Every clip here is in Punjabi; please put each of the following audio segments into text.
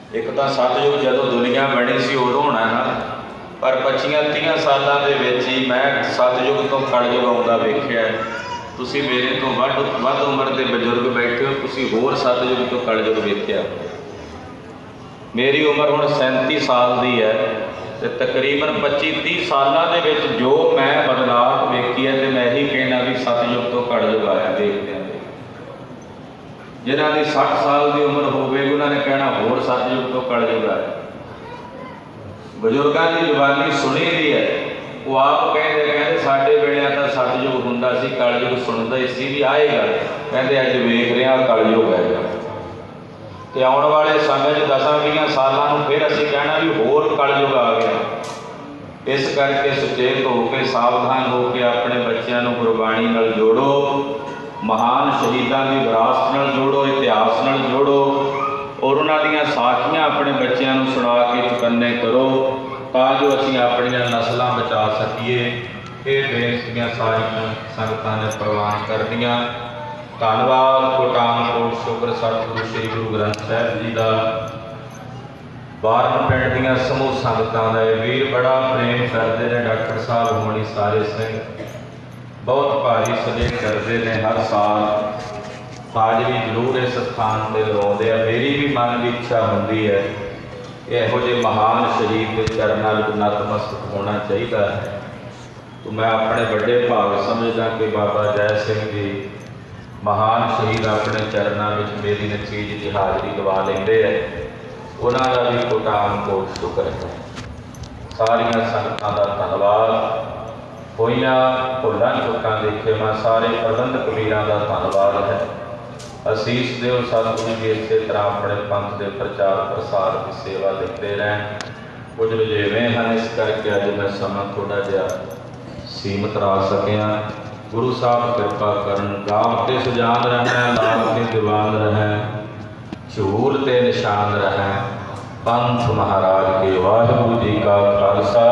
एक तो सतयुग जदों दुनिया बनी सी उदों होना ना, पर 25-30 सालों के ही मैं सतयुग तो कलयुग आउंदा वेखिआ। तुसीं मेरे तो वध उम्र के बजुर्ग बैठे हो, तुसीं होर सतयुग तो कलयुग वेखिआ। मेरी उम्र हुण 37 साल की है, तो तकरीबन 25-30 सालों के जो मैं बदलाव वेखी है, तो मैं यही कहना भी सतयुग तो कलयुग आया देखते हैं। जिन्हों की 60 साल की उम्र होगी उन्होंने कहना होर सतयुग तो कलयुग आया। बजुर्गों की जवानी सुनी दी है, वो आप कहते साडे वेले तो सतयुग हुंदा सी, कलयुग सुनता ही सी भी आएगा। कहते अज वेख रहे हैं कलयुग है, तो आने वाले समय 10-20 सालों फिर असीं कहना भी होर कलयुग आ गया। इस करके सुचेत होकर सावधान होकर अपने बच्चों को गुरबाणी नाल जोड़ो, महान शहीदों की विरासत नाल जोड़ो, इतिहास नाल जोड़ो, और उन्होंने साखियाँ अपने बच्चों को सुना के चुकन्ने करो, ताकि असीं अपनियां नस्लां बचा सकीए। ये बेनतियां सारियां संगतां ने प्रवान कर दियां। धन्नवाद कोटानकोट शुक्र सतगुरु श्री गुरु ग्रंथ साहिब जी का। बारन पिंड दीयां समूह संगतां दा वीर बड़ा प्रेम करते हैं। डॉक्टर साहब होनी सारे सिंह बहुत भारी सलेह करते हैं, हर साल हाजरी जरूर इस स्थान पर लाते हैं। मेरी भी मन की इच्छा होती है इहो जे महान शहीद के चरणों में नतमस्तक होना चाहिए है। तो मैं अपने बड़े भाग समझदा कि बाबा जय सिंह जी महान शहीद अपने चरणों में मेरी नचीज की हाजरी दवा लेंदे है। उन्हों का भी कोटानकोट शुक्र है। सारिया संगतां का धन्नवाद। होइयां भुलां चुकां देखे मैं सारे प्रबंधक वीरां का धन्नवाद है। असीस देव सतगुरु जी इसे तरह अपने पंथ के प्रचार प्रसार की सेवा देते रहें। कुछ रुझेवे हैं, इस करके अज मैं समा थोड़ा जिहा सीमित रह सकिया। गुरु साहब कृपा करन, गाव ते सुजान रहें, लाभ ते दीवान रहें, झूल ते निशान रहें। पंथ महाराज के वाहिगुरु जी का खालसा,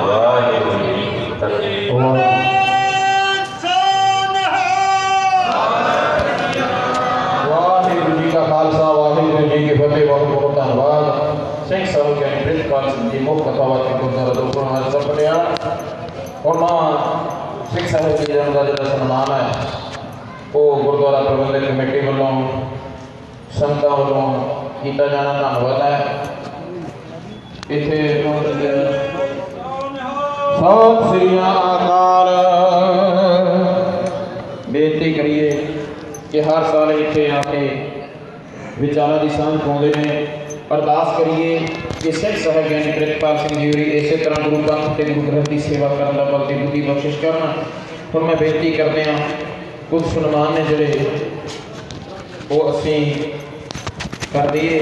वाहिगुरु जी की फतेह। खालसा वाहिगुरु जी की फतेह। बहुत बहुत धन्यवाद सिंह साहब के अमृत काल जी मुख कथावा के गुरुद्वारा दोपहर में सपनिया और मां सिंह साहब के जन्म का जो सम्मान है वो गुरुद्वारा प्रबंधक कमेटी वालों संगतां वालों किया जाना धन्यवाद है। इत्थे सत श्री अकाल बेनती करिए कि हर साल इत्थे आके विचारों की सांझ पाते हैं। अरदास करिए कि सिख साहब ज्ञानी प्रितपाल सिंह जी होरी इस तरह गुरु पंथ के गुरु ग्रंथ की सेवा करने का बल बुद्धि बख्शिश करना। हम मैं बेनती करते हैं कुछ सन्मान ने जोड़े वो असी कर दिए।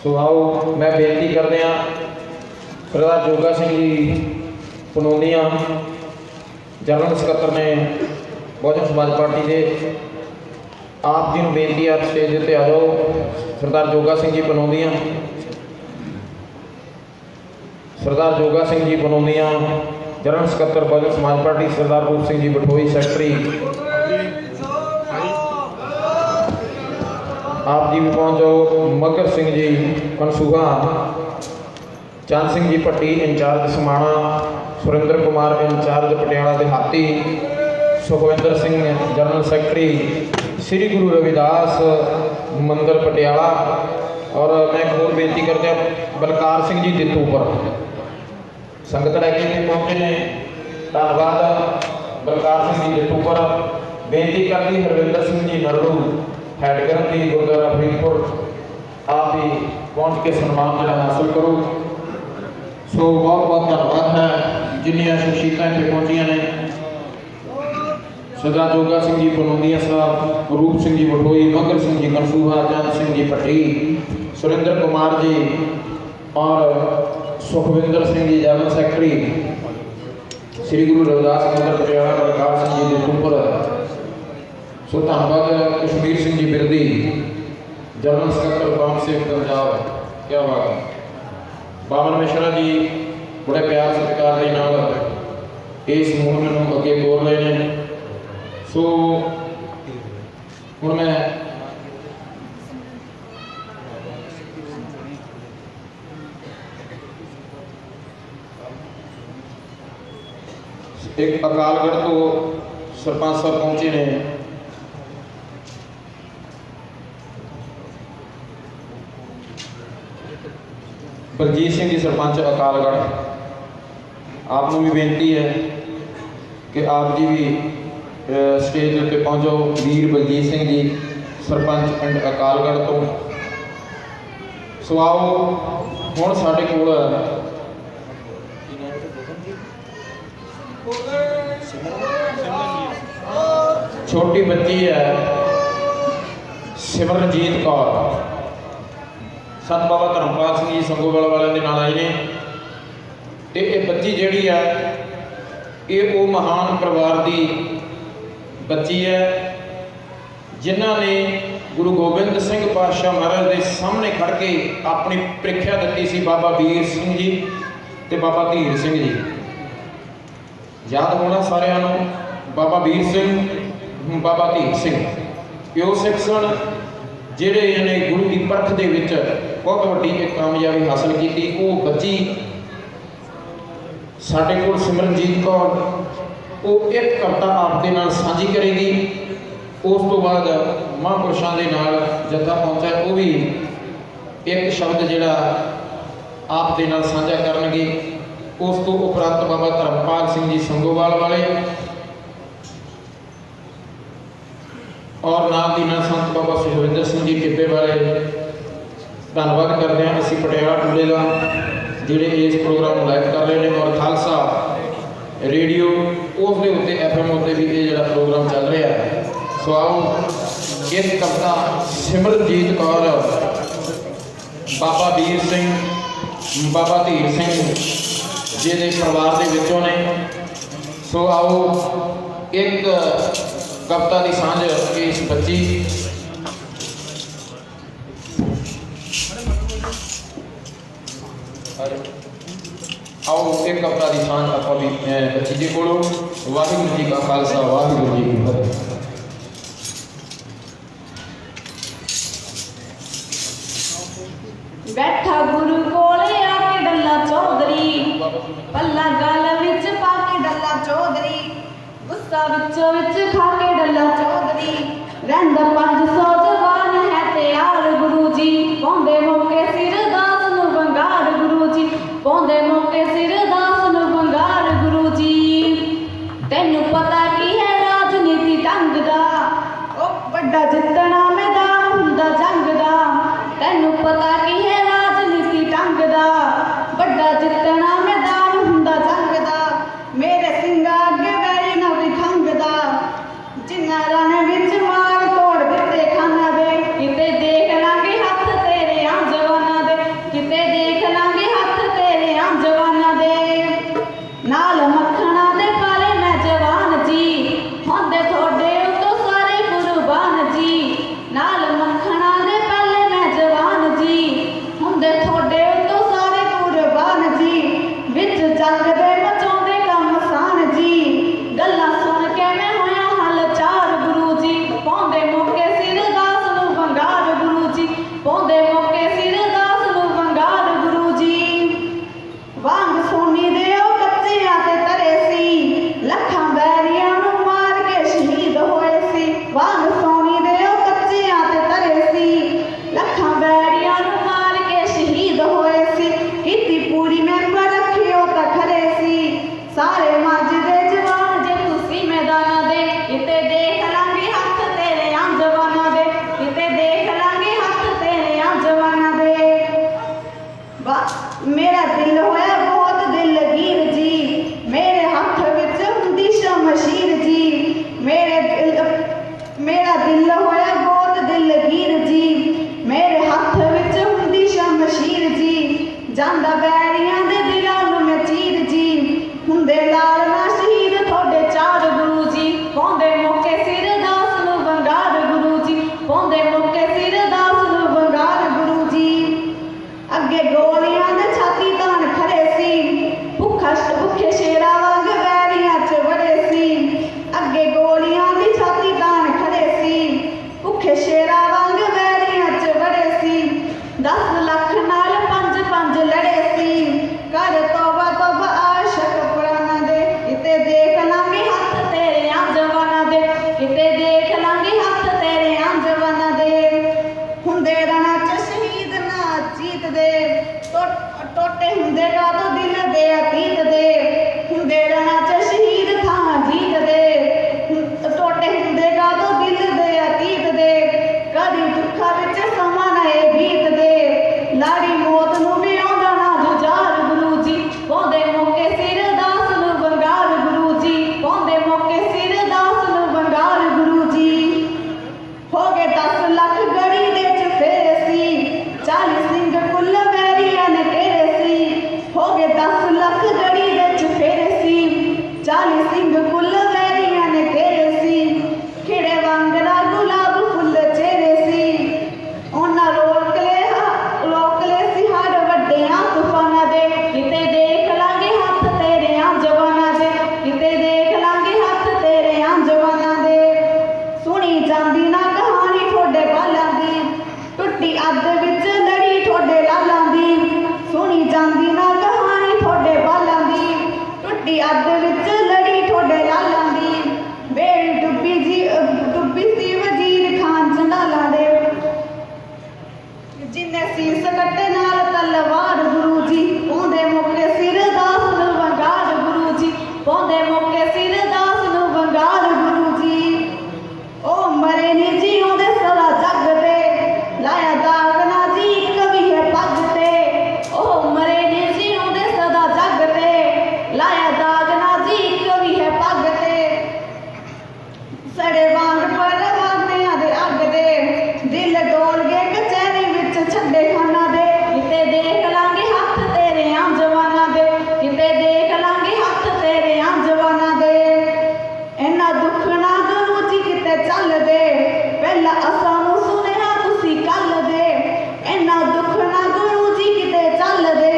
सो आओ मैं बेनती करते हैं सरदार जोगा सिंह जी पनौंदियां जनरल सकत्तर ने बहुजन समाज पार्टी के आप जी बेनती है स्टेज उत्ते आ जाओ। सरदार जोगा सिंह जी पनौंदियां, सरदार जोगा सिंह जी पनौंदियां जनरल सकत्तर बहुजन समाज पार्टी, सरदार रूप सिंह जी बठोई सैकटरी आप जी भी पहुँच जाओ। मगर सिंह जी कनसूहा, चंद सिंह जी भट्टी इंचार्ज समाणा, सुरेंद्र कुमार इंचार्ज पटियाला देहाती, सुखविंदर सिंह जनरल सैकटरी, श्री गुरु रविदास मंदिर पटियाला। और मैं एक होर बेनती करते हैं बलकार सिंह जी दित्तूपुर संगत लैके पहुँचे ने धन्यवाद। बलकार सिंह जी दित्तूपुर बेनती करती हरविंदर सिंह जी नरड़ू हैडगर की गुरुद्वारा फरीदपुर आप भी पहुँच के सम्मान जो हासिल करो। सो बहुत बहुत धन्यवाद है जिन्नियां शख्सियतां इत्थे पहुँचियां ने। सरदार जोगा सिंह जी पनौंदियां साहब, रूप सिंह जी बठोई, मगर सिंह जी कनसूहा, चंद सिंह जी भट्टी, सुरेंद्र कुमार जी और सुखविंदर सिंह जी जनरल सैकटरी, श्री गुरु रविदास मंदिर पटियाला, बलकार सिंह जी दित्तूपुर। सो धन्यवाद कश्मीर सिंह जी बिरदी जनरल सकत्तर कौम से पंजाब। क्या बात है। बावन मिश्रा जी बड़े प्यार सत्कार के नाल इस समूह में अगे बोल रहे हैं। सो हुण मैं एक अकालगढ़ तो सरपंच साहब पहुंचे ने। बलजीत सिंह जी सरपंच अकालगढ़, आपको भी बेनती है कि आप जी भी स्टेज उत्ते पहुंचो। वीर बलजीत सिंह जी सरपंच पिंड अकालगढ़ तो। सो आओ हुण साडे कोल छोटी बच्ची है सिमरनजीत कौर, संत बाबा धर्मपाल सिंह जी संगोवाल वाले के नाल आई ने। तो ये बच्ची जिहड़ी है ये वो महान परिवार की बच्ची है जिन्हों ने गुरु गोबिंद सिंह पातशाह महाराज के सामने खड़ के अपनी प्रीख्या दी सी। बाबा वीर सिंह जी ते बाबा धीर सिंह जी, याद होना सारिਆਂ ਨੂੰ। बाबा वीर सिंह बाबा धीर सिंह प्यो सिख सन ਜਿਹੜੇ ने गुरु की परख ਦੇ ਵਿੱਚ बहुत ਵੱਡੀ एक कामयाबी हासिल की। वो बच्ची ਸਾਡੇ ਕੋਲ सिमरनजीत कौर वो एक कविता आपके नाल साझी करेगी। उस तो बाद महापुरुषों के नाल जत्था पहुंचा वो भी एक शब्द जिहड़ा आप दे नाल साझा करनगे। उस तो उपरंत बाबा धर्मपाल सिंह जी संगोवाल वाले और नाल दी नाल संत बाबा सुखविंदर सिंह जी टिब्बे वाले। धन्यवाद करते हैं असी पटियाला टूले का जिहड़े इस प्रोग्राम को लाइव कर रहे हैं और खालसा रेडियो उसके उत्ते FM उत्ते भी ये जिहड़ा प्रोग्राम चल रहा है। सो आओ एक कविता सिमरनजीत कौर बाबा वीर सिंह बाबा धीर सिंह जी के परिवार के विचों ने। सो आओ एक कविता की सांझ इस बच्ची आओ एक कविता की सांझ आप भी बच्ची जी को। वाहिगुरू जी का खालसा वाहिगुरू जी की फतेह। बैठा गुरु कोले आके डल्ला चौधरी, पल्ला गल विच पाके डल्ला चौधरी, गुस्सा विचों विच खाके डल्ला चौधरी, रहिंदा 500 जवान है तैयार गुरु जी, पौंदे मौके सिर दास नूं बंगार गुरु जी, पौंदे मौके सिर दास नूं बंगार गुरु जी। तैनूं पता की है राजनीति ढंग दा, ओ वड्डा जितना मैदान हुंदा जंग दा। तैनूं पता की है राजनीति ढंग दा, वड्डा जितना मैदान हुंदा जंग दा। मेरे सिंगा अगे वैरी ना भी खंग दा, जिन्ना रण विच मार तोड़ दिते खाना दे, किते देख लांगे हथ तेरे आ जवाना दे, किते देख लांगे हथ तेरे आ जवाना दे। नाल मखना दे पाले मैं जवान जी, होंदे थोड़े उतो सारे कुर्बान जी। नाल मखना दे पाले मैं जवान जी, होंदे थोड़े उतो सारे कुर्बान जी। विच जंग दे मचाउंदे कम सान जी, गल्लां सुन के मैं होया हल चार गुरु जी, पौंदे मौके सिर दास नूं बंगार गुरु जी, पौंदे मौके सिर दास नूं बंगार गुरु जी। वांग सोनी दे ओ कच्चियां ते तरे सी, लखां बैरियां नूं मार के शहीद होए सी। वांग सोनी दे ओ कच्चियां ते तरे सी, लखां बैरियां नूं मार के शहीद होए सी। कीती पूरी मैंबर रखियो तां खरे सी, सारे मज दे जवान जे तुसी मैदाना दे, किते देख लांगे हथ तेरे आ जवाना दे, किते देख लांगे हथ तेरे आ जवाना दे। मेरा दिल होया बहुत दिलगीर जी, मेरे हथ विच हुंदी शमशीर जी। मेरा दिल होया बहुत दिलगीर जी, मेरे हथ विच हुंदी शमशीर जी। जांदा बैरियां दे दिलां नूं मैं चीर जी, हुंदे लाल ना शहीद थोड़े चार गुरु जी, पौंदे मौके सिर दास नूं बंगार गुरु जी, पौंदे मौके सिर दास नूं बंगार गुरु जी। अगे गोलियां दे छाती तान खड़े सी, भुखे शेरा वांग बैरियां च बड़े सी। अगे गोलियां दी छाती तान खड़े सी, भुखे शेरा वांग बैरियां च बड़े सी। 10 लाख नाल 5 लड़े सी, कर तौबा तौबा आशक पुराना दे, किते देख ਸੁਣੀ ਜਾਂਦੀ ਨਾ ਕਹਾਣੀ ਤੁਹਾਡੇ ਬਾਲਾਂ ਦੀ, ਟੁੱਟੀ ਅੱਧ ਵਿੱਚ ਲੜੀ ਤੁਹਾਡੇ ਲਾਲਾਂ ਦੀ, ਸੁਣੀ ਜਾਂਦੀ ਨਾ ਕਹਾਣੀ ਤੁਹਾਡੇ ਬਾਲਾਂ ਦੀ, ਟੁੱਟੀ ਅੱਧ ਵਿੱਚ ਲੜੀ ਤੁਹਾਡੇ ਲਾਲਾਂ ਦੀ, ਬੇੜੀ ਡੁੱਬੀ ਸੀ ਵਜ਼ੀਰ ਖਾਨ ਜੰਡਾਲਾਂ ਦੇ, ਜਿੰਨੇ ਸੀਸ ਕੱਟੇ ਨਾਲ ਤਲਵਾਰ ਗੁਰੂ ਜੀ, ਪਾਉਂਦੇ ਮੌਕੇ ਸਿਰ ਦਾਸ ਨੂੰ ਵੰਗਾਰ ਗੁਰੂ ਜੀ, ਪਾਉਂਦੇ ਮੌਕੇ ਸਿਰ ਦਾਸ ਨੂੰ ਵੰਗਾਰ ਗੁਰੂ ਜੀ। ਉਹ ਮਰੇ ਨੀ ਜਿਉਂਦੇ ਸਦਾ ਜੱਗ ਤੇ, ਲਾਇਆ ਦਾਗ ਨਾ ਜੀ ਇੱਕ ਵੀ ਹੈ ਪੱਗ ਤੇ, ਉਹ ਮਰੇ ਨੀ ਜਿਉਂਦੇ ਸਦਾ ਜੱਗ ਤੇ, ਲਾਇਆ ਦਾਗ ਨਾ ਜੀ ਇੱਕ ਵੀ ਹੈ ਪੱਗ ਤੇ, ਸੜੇ ਵਾਂਗ ਪਰਵਾਨਿਆਂ ਦੇ ਅੱਗ ਦੇ, ਦਿਲ ਡੋਲ ਗਏ ਕਚਹਿਰੀ ਵਿੱਚ ਛੱਡੇ ਖਾਨਾ ਦੇ, ਕਿਤੇ ਦੇਖ ਲਾਂਗੇ ਹੱਥ ਤੇਰੇ ਜਵਾਨਾਂ ਦੇ, ਕਿਤੇ ਦੇਖ ਲਾਂਗੇ ਹੱਥ ਤੇਰੇ ਜਵਾਨਾਂ ਦੇ। ਇੰਨਾ ਦੁੱਖ ਨਾ ਗੁਰੂ ਜੀ ਕਿਤੇ ਚੱਲਦੇ, ਪਹਿਲਾਂ ਅਸਾਂ ਨੂੰ ਸੁਣਿਆ ਤੁਸੀਂ ਕੱਲ ਦੇ, ਇੰਨਾ ਦੁੱਖ ਨਾ ਗੁਰੂ ਜੀ ਕਿਤੇ ਚੱਲਦੇ,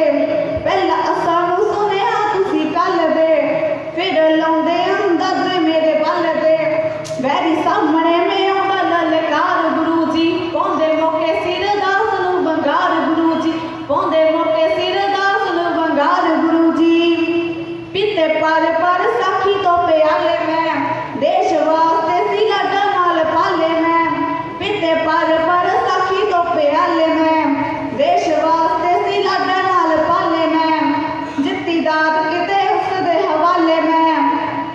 ਪਹਿਲਾਂ ਅਸਾਂ ਨੂੰ ਸੁਣਿਆ ਤੁਸੀਂ ਕੱਲ ਦੇ, ਫਿਰ ਲਾਉਂਦੇ ਅੰਦਰ ਮੇਰੇ ਬਲ ਦੇ, ਵੈਰੀ ਸਾਹਮਣੇ ਮੈਂ ਆਉਂਦਾ ਲਲਕਾਰ ਗੁਰੂ ਜੀ, ਪਾਉਂਦੇ ਮੌਕੇ ਸਿਰ ਦਾਸ ਨੂੰ ਵੰਗਾਰ ਗੁਰੂ ਜੀ, ਪਾਉਂਦੇ ਮੌਕੇ ਸਿਰ ਦਾਸ ਨੂੰ ਵੰਗਾਰ ਗੁਰੂ ਜੀ। ਪੀਤੇ ਪਰ ਸਾਖੀ ਤੋਂ ਪਿਆਲੇ ਮੈਂ, ਦੇਸ਼ ਵਾਸਤੇ ਸੀ ਲਾਡਾਂ ਨਾਲ ਪਾਲੇ ਮੈਂ, ਪੀਤੇ ਪਰ ਸਾਖੀ ਤੋਂ ਪਿਆਲੇ ਮੈਂ, ਦੇਸ਼ ਵਾਸਤੇ ਸੀ ਲਾਡਾਂ ਨਾਲ ਪਾਲੇ ਮੈਂ, ਜਿੱਤੀ ਦਾਤ ਕਿਤੇ ਉਸ ਦੇ ਹਵਾਲੇ ਮੈਂ,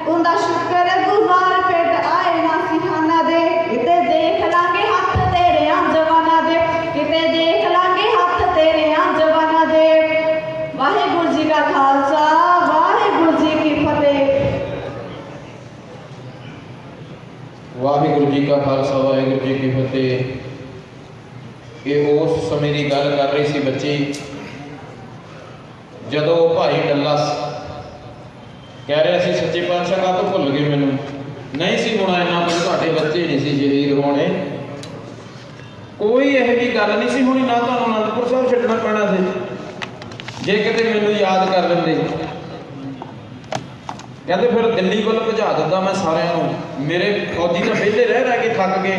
ਉਹਦਾ ਸ਼ੁਕਰ ਗੁਜ਼ਾਰ ਪੇਟ ਆਏ ਨਾ ਸਿਖਾਨਾ ਦੇ, ਕਿਤੇ ਦੇਖ ਲਾਂਗੇ ਹੱਥ ਤੇਰੇ ਜਵਾਨਾਂ ਦੇ, ਕਿਤੇ ਦੇਖ ਲਾਂਗੇ ਹੱਥ ਤੇਰੇ ਜਵਾਨਾਂ ਦੇ। ਵਾਹਿਗੁਰੂ ਜੀ ਕਾ ਖਾਲਸਾ, ਵਾਹਿਗੁਰੂ ਜੀ ਕੀ ਫਤਿਹ। ਵਾਹਿਗੁਰੂ ਜੀ ਕਾ ਖਾਲਸਾ, ਵਾਹਿਗੁਰੂ ਜੀ ਕੀ ਫਤਿਹ। ਇਹ ਉਸ ਸਮੇਂ ਦੀ ਗੱਲ ਕਰ ਰਹੀ ਸੀ ਬੱਚੀ, ਜਦੋਂ ਭਾਈ ਡੱਲਾ ਕਹਿ ਰਿਹਾ ਸੀ ਸੱਚੇ ਪਾਤਸ਼ਾਹ ਕਾਹਤੋਂ ਭੁੱਲ ਗਏ ਮੈਨੂੰ, ਨਹੀਂ ਸੀ ਹੋਣਾ ਇੰਨਾ ਕੁਝ, ਤੁਹਾਡੇ ਬੱਚੇ ਨਹੀਂ ਸੀ ਸ਼ਹੀਦ ਹੋਣੇ, ਕੋਈ ਇਹੋ ਜਿਹੀ ਗੱਲ ਨਹੀਂ ਸੀ ਹੋਣੀ, ਨਾ ਤੁਹਾਨੂੰ ਅਨੰਦਪੁਰ ਸਾਹਿਬ ਛੱਡਣਾ ਪੈਣਾ ਸੀ, ਜੇ ਕਿਤੇ ਮੈਨੂੰ ਯਾਦ ਕਰ ਲੈਂਦੇ। ਕਹਿੰਦੇ ਫਿਰ ਦਿੱਲੀ ਵੱਲ ਭਜਾ ਦਿੰਦਾ ਮੈਂ ਸਾਰਿਆਂ ਨੂੰ, ਮੇਰੇ ਫੌਜੀ ਤਾਂ ਵਿਹਲੇ ਰਹਿ ਕੇ ਥੱਕ ਗਏ,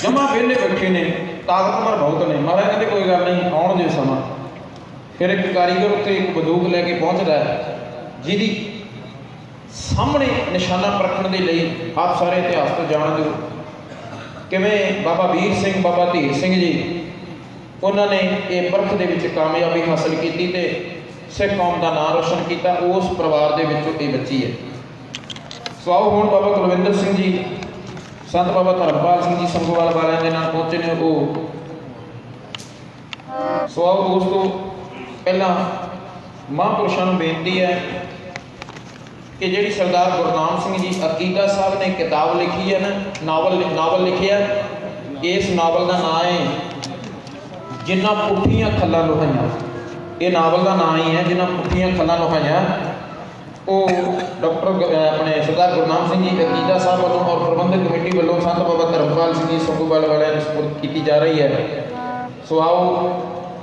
ਜਮਾ ਵਿਹਲੇ ਬੈਠੇ ਨੇ, ਤਾਕਤਵਰ ਬਹੁਤ ਨੇ। ਮਹਾਰਾਜ ਕਹਿੰਦੇ ਕੋਈ ਗੱਲ ਨਹੀਂ, ਆਉਣ ਦਿਓ ਸਮਾਂ। ਫਿਰ ਇੱਕ ਕਾਰੀਗਰ ਉੱਤੇ ਇੱਕ ਬੰਦੂਕ ਲੈ ਕੇ ਪਹੁੰਚਦਾ, ਜਿਹਦੀ ਸਾਹਮਣੇ ਨਿਸ਼ਾਨਾ ਪਰਖਣ ਦੇ ਲਈ ਆਪ ਸਾਰੇ ਇਤਿਹਾਸ ਤੋਂ ਜਾਣ ਦਿਓ ਕਿਵੇਂ ਬਾਬਾ ਵੀਰ ਸਿੰਘ, ਬਾਬਾ ਧੀਰ ਸਿੰਘ ਜੀ, ਉਹਨਾਂ ਨੇ ਇਹ ਪਰਖ ਦੇ ਵਿੱਚ ਕਾਮਯਾਬੀ ਹਾਸਲ ਕੀਤੀ ਤੇ ਸਿੱਖ ਕੌਮ ਦਾ ਨਾਂ ਰੋਸ਼ਨ ਕੀਤਾ। ਉਸ ਪਰਿਵਾਰ ਦੇ ਵਿੱਚੋਂ ਇਹ ਬੱਚੀ ਹੈ। ਸੋ ਆਓ ਹੁਣ ਬਾਬਾ ਕੁਲਵਿੰਦਰ ਸਿੰਘ ਜੀ, ਸੰਤ ਬਾਬਾ ਧਰਮਪਾਲ ਸਿੰਘ ਜੀ ਸੰਗੋਵਾਲ ਵਾਲਿਆਂ ਦੇ ਨਾਲ ਪਹੁੰਚੇ ਨੇ ਉਹ। ਸੋ ਆਓ ਉਸ ਤੋਂ ਪਹਿਲਾਂ ਮਹਾਂਪੁਰਸ਼ਾਂ ਨੂੰ ਬੇਨਤੀ ਹੈ ਕਿ ਜਿਹੜੀ ਸਰਦਾਰ ਗੁਰਨਾਮ ਸਿੰਘ ਜੀ ਅਕੀਦਾ ਸਾਹਿਬ ਨੇ ਕਿਤਾਬ ਲਿਖੀ ਹੈ ਨਾ, ਨਾਵਲ ਲਿਖਿਆ, ਇਸ ਨਾਵਲ ਦਾ ਨਾਂ ਹੈ ਜਿਨ੍ਹਾਂ ਪੁੱਠੀਆਂ ਖੱਲਾਂ ਲੁਹਾਈਆਂ। ਇਹ ਨਾਵਲ ਦਾ ਨਾਂ ਹੀ ਹੈ ਜਿਨ੍ਹਾਂ ਪੁੱਠੀਆਂ ਖੱਲਾਂ ਲੁਹਾਈਆਂ। ਉਹ ਡਾਕਟਰ ਆਪਣੇ ਸਰਦਾਰ ਗੁਰਨਾਮ ਸਿੰਘ ਜੀ ਅਕੀਦਾ ਸਾਹਿਬ ਵੱਲੋਂ ਔਰ ਪ੍ਰਬੰਧਕ ਕਮੇਟੀ ਵੱਲੋਂ ਸੰਤ ਬਾਬਾ ਧਰਮਪਾਲ ਸਿੰਘ ਜੀ ਸੰਗੋਵਾਲ ਵਾਲਿਆਂ ਨੂੰ ਸਪੁਰਦ ਕੀਤੀ ਜਾ ਰਹੀ ਹੈ। ਸੋ ਆਓ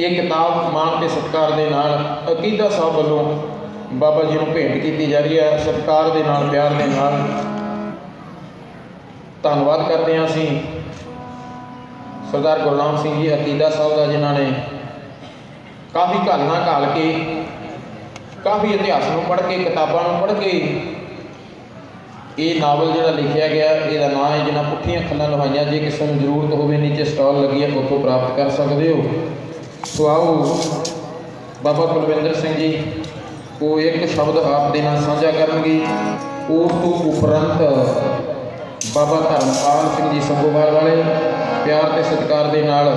ਇਹ ਕਿਤਾਬ ਮਾਣ ਤੇ ਸਤਿਕਾਰ ਦੇ ਨਾਲ ਅਕੀਦਾ ਸਾਹਿਬ ਵੱਲੋਂ ਬਾਬਾ ਜੀ ਨੂੰ ਭੇਂਟ ਕੀਤੀ ਜਾ ਰਹੀ ਹੈ, ਸਤਿਕਾਰ ਦੇ ਨਾਲ, ਪਿਆਰ ਦੇ ਨਾਲ। ਧੰਨਵਾਦ ਕਰਦੇ ਹਾਂ ਅਸੀਂ ਸਰਦਾਰ ਗੁਰਨਾਮ ਸਿੰਘ ਜੀ ਅਕੀਦਾ ਸਾਹਿਬ ਦਾ, ਜਿਨ੍ਹਾਂ ਨੇ ਕਾਫੀ ਘਾਲਣਾ ਘਾਲ ਕੇ, ਕਾਫੀ ਇਤਿਹਾਸ ਨੂੰ ਪੜ੍ਹ ਕੇ, ਕਿਤਾਬਾਂ ਨੂੰ ਪੜ੍ਹ ਕੇ ਇਹ ਨਾਵਲ ਜਿਹੜਾ ਲਿਖਿਆ ਗਿਆ, ਇਹਦਾ ਨਾਂ ਹੈ ਜਿਨ੍ਹਾਂ ਪੁੱਠੀਆਂ ਖੱਲਾਂ ਲੁਹਾਈਆਂ। ਜੇ ਕਿਸੇ ਨੂੰ ਜ਼ਰੂਰਤ ਹੋਵੇ ਨੀਚੇ ਸਟਾਲ ਲੱਗੀ ਹੈ, ਉੱਥੋਂ ਪ੍ਰਾਪਤ ਕਰ ਸਕਦੇ ਹੋ। ਸੋ ਆਓ ਬਾਬਾ ਕੁਲਵਿੰਦਰ ਸਿੰਘ ਜੀ ਉਹ ਇੱਕ ਸ਼ਬਦ ਆਪ ਦੇ ਨਾਲ ਸਾਂਝਾ ਕਰਨਗੇ। ਉਸ ਤੋਂ ਉਪਰੰਤ ਬਾਬਾ ਧਰਮਪਾਲ ਸਿੰਘ ਜੀ ਸੰਗੋਵਾਲ ਵਾਲੇ ਪਿਆਰ ਤੇ ਸਤਿਕਾਰ ਦੇ ਨਾਲ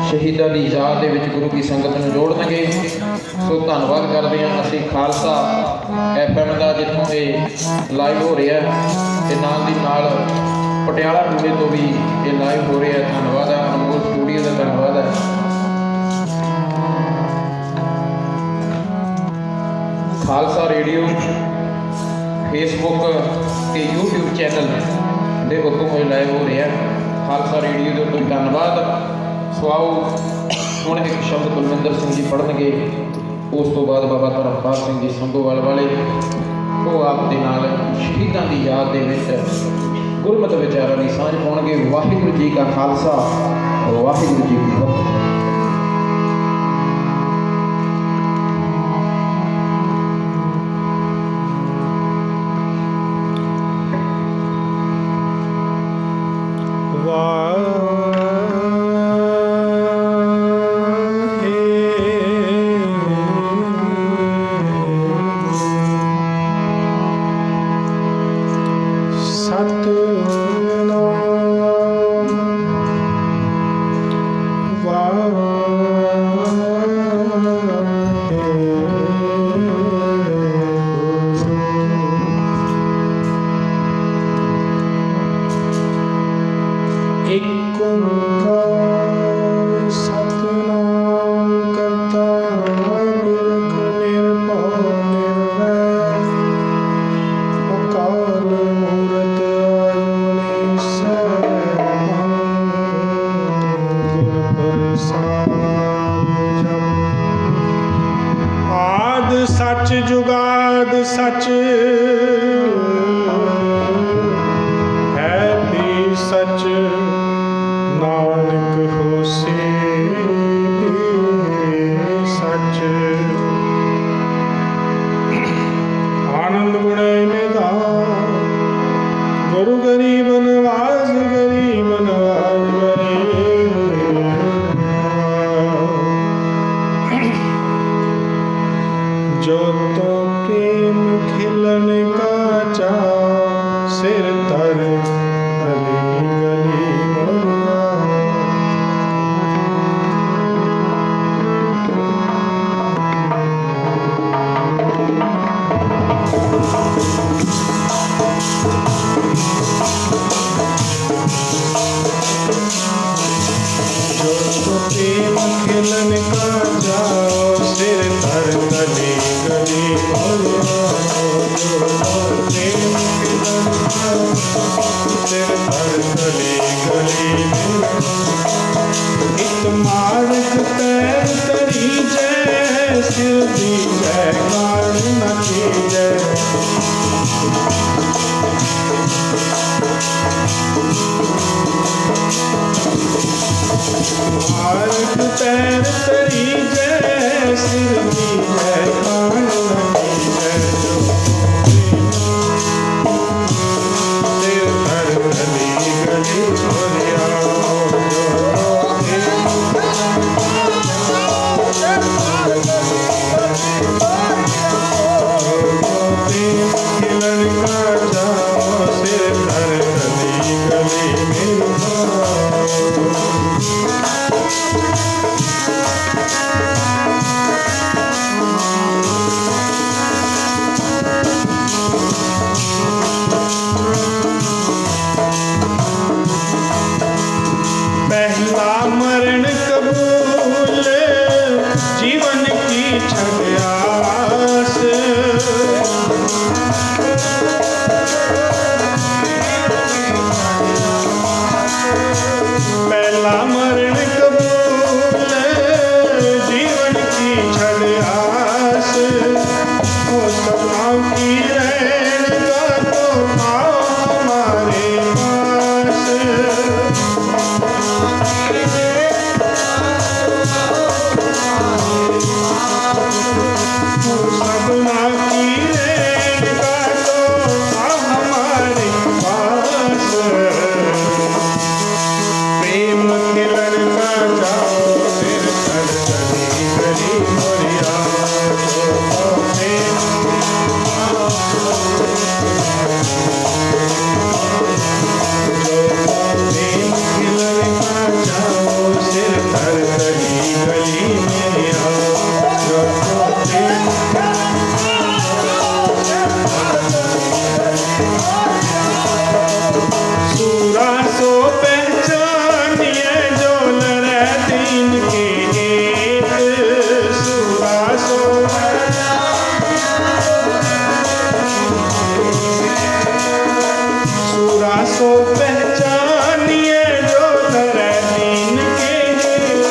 ਸ਼ਹੀਦਾਂ ਦੀ ਯਾਦ ਦੇ ਵਿੱਚ ਗੁਰੂ ਕੀ ਸੰਗਤ ਨੂੰ ਜੋੜਨਗੇ। ਸੋ ਧੰਨਵਾਦ ਕਰਦੇ ਹਾਂ ਅਸੀਂ ਖਾਲਸਾ FM ਦਾ, ਜਿੱਥੋਂ ਇਹ ਲਾਈਵ ਹੋ ਰਿਹਾ ਤੇ ਨਾਲ ਦੀ ਨਾਲ ਪਟਿਆਲਾ ਟੂਡੇ ਤੋਂ ਵੀ ਇਹ ਲਾਈਵ ਹੋ ਰਿਹਾ। ਧੰਨਵਾਦ ਹੈ ਅਨਮੋਲ ਸਟੂਡੀਓ ਦਾ, ਧੰਨਵਾਦ ਹੈ। ਖਾਲਸਾ ਰੇਡੀਓ ਫੇਸਬੁੱਕ ਤੇ YouTube ਚੈਨਲ ਦੇ ਉੱਤੋਂ ਇਹ ਲਾਈਵ ਹੋ ਰਿਹਾ। ਖਾਲਸਾ ਰੇਡੀਓ ਦੇ ਉੱਤੋਂ ਧੰਨਵਾਦ। ਸੋ ਆਓ ਹੁਣ ਇੱਕ ਸ਼ਬਦ ਕੁਲਵਿੰਦਰ ਸਿੰਘ ਜੀ ਪੜ੍ਹਨਗੇ, ਉਸ ਤੋਂ ਬਾਅਦ ਬਾਬਾ ਧਰਮਪਾਲ ਸਿੰਘ ਜੀ ਸੰਗੋਵਾਲ ਵਾਲੇ ਉਹ ਆਪ ਦੇ ਨਾਲ ਸ਼ਹੀਦਾਂ ਦੀ ਯਾਦ ਦੇ ਵਿੱਚ ਗੁਰਮਤਿ ਵਿਚਾਰਾਂ ਦੀ ਸਾਂਝ ਪਾਉਣਗੇ। ਵਾਹਿਗੁਰੂ ਜੀ ਕਾ ਖਾਲਸਾ, ਵਾਹਿਗੁਰੂ ਜੀ ਕੀ ਫਤਿਹ। सच जुगाद सच है भी सच, नानक होसे भी सच। आनंद गुणे निधान गुरु गरीब नवाज, गरीब नवाज जो तो प्रेम खिलन का चा, सिर तर गली गली मोरा। जो तो प्रेम खिलन का चा, सिर तर गली गली मोरा। जो तो प्रेम खिलन का सिर तर गली गली मोरा। इत मार्ग तैर करी जय, सिर दी जय काल न की जय। मार्ग तैर करी जय, सिर दी जय काल न की जय। सिर तर गली गली मोरिया। खिलन का जाओ, सिर तर गली गली मेरा। पहला मरण कबूल, जीवन की छग्यास। पहला मरण कबूल, जीवन की छग्यास। ओ सपनों की रैन का तो आओ हमारे पास। सपना की रैन का तो आओ हमारे पास। प्रेम खिलन का जाओ, सिर तर गली गली मोरिया। प्रेम खिलन का जाओ, सिर तर गली गली मेरिया। सूरा सो पहचानिए जो लड़े दीन के एक। सूरा सो सूरा सो पहचानिए जो लड़े दीन के एक।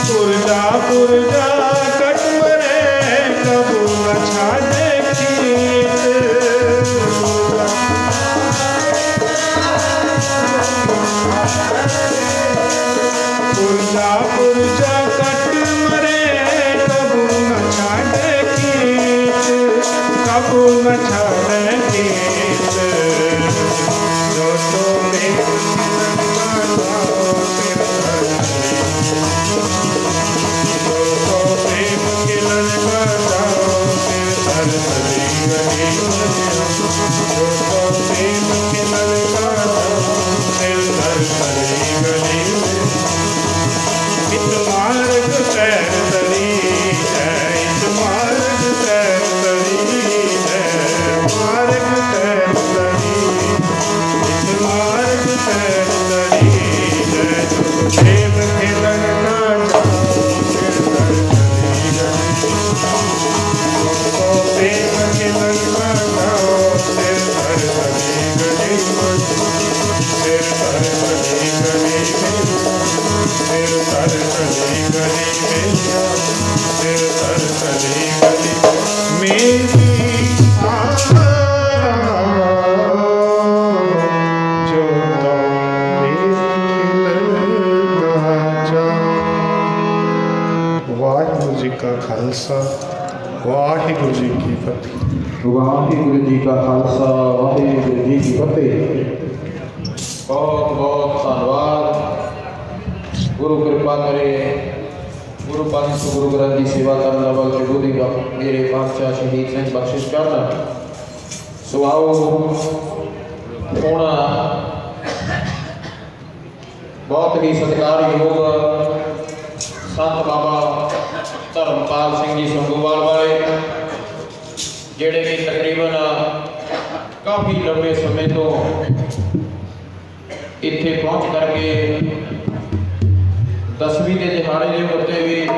पुरजा पुरजा कट मरे कबू न छाड़े खेत। ਵਾਹਿਗੁਰੂ ਜੀ ਕਾ ਖਾਲਸਾ ਵਾਹਿਗੁਰੂ ਜੀ ਕੀ ਫਤਿਹ। ਵਾਹਿਗੁਰੂ ਜੀ ਕਾ ਖਾਲਸਾ ਵਾਹਿਗੁਰੂ ਜੀ ਕੀ ਫਤਿਹ। ਬਹੁਤ ਬਹੁਤ ਧੰਨਵਾਦ। ਗੁਰੂ ਕਿਰਪਾ ਕਰੇ, ਗੁਰੂ ਪਾਤਸ਼ਾਹ ਸ੍ਰੀ ਗੁਰੂ ਗ੍ਰੰਥ ਦੀ ਸੇਵਾ ਕਰਨ ਦਾ ਬਲ ਜਗੂਦੀ ਦਾ ਮੇਰੇ ਪਾਤਸ਼ਾਹ ਸ਼ਹੀਦ ਸਿੰਘ ਬਖਸ਼ਿਸ਼ ਕਰਨ। ਸੋ ਆਓ ਹੁਣ ਬਹੁਤ ਹੀ ਸਤਿਕਾਰਯੋਗ ਸੰਤ ਬਾਬਾ ਧਰਮਪਾਲ ਸਿੰਘ ਜੀ ਸੰਗੋਵਾਲ ਵਾਲੇ, ਜਿਹੜੇ ਕਿ ਤਕਰੀਬਨ ਕਾਫੀ ਲੰਬੇ ਸਮੇਂ ਤੋਂ ਇੱਥੇ ਪਹੁੰਚ ਕਰਕੇ 10ਵੀਂ ਦੇ ਦਿਹਾੜੇ ਦੇ ਉੱਤੇ ਵੀ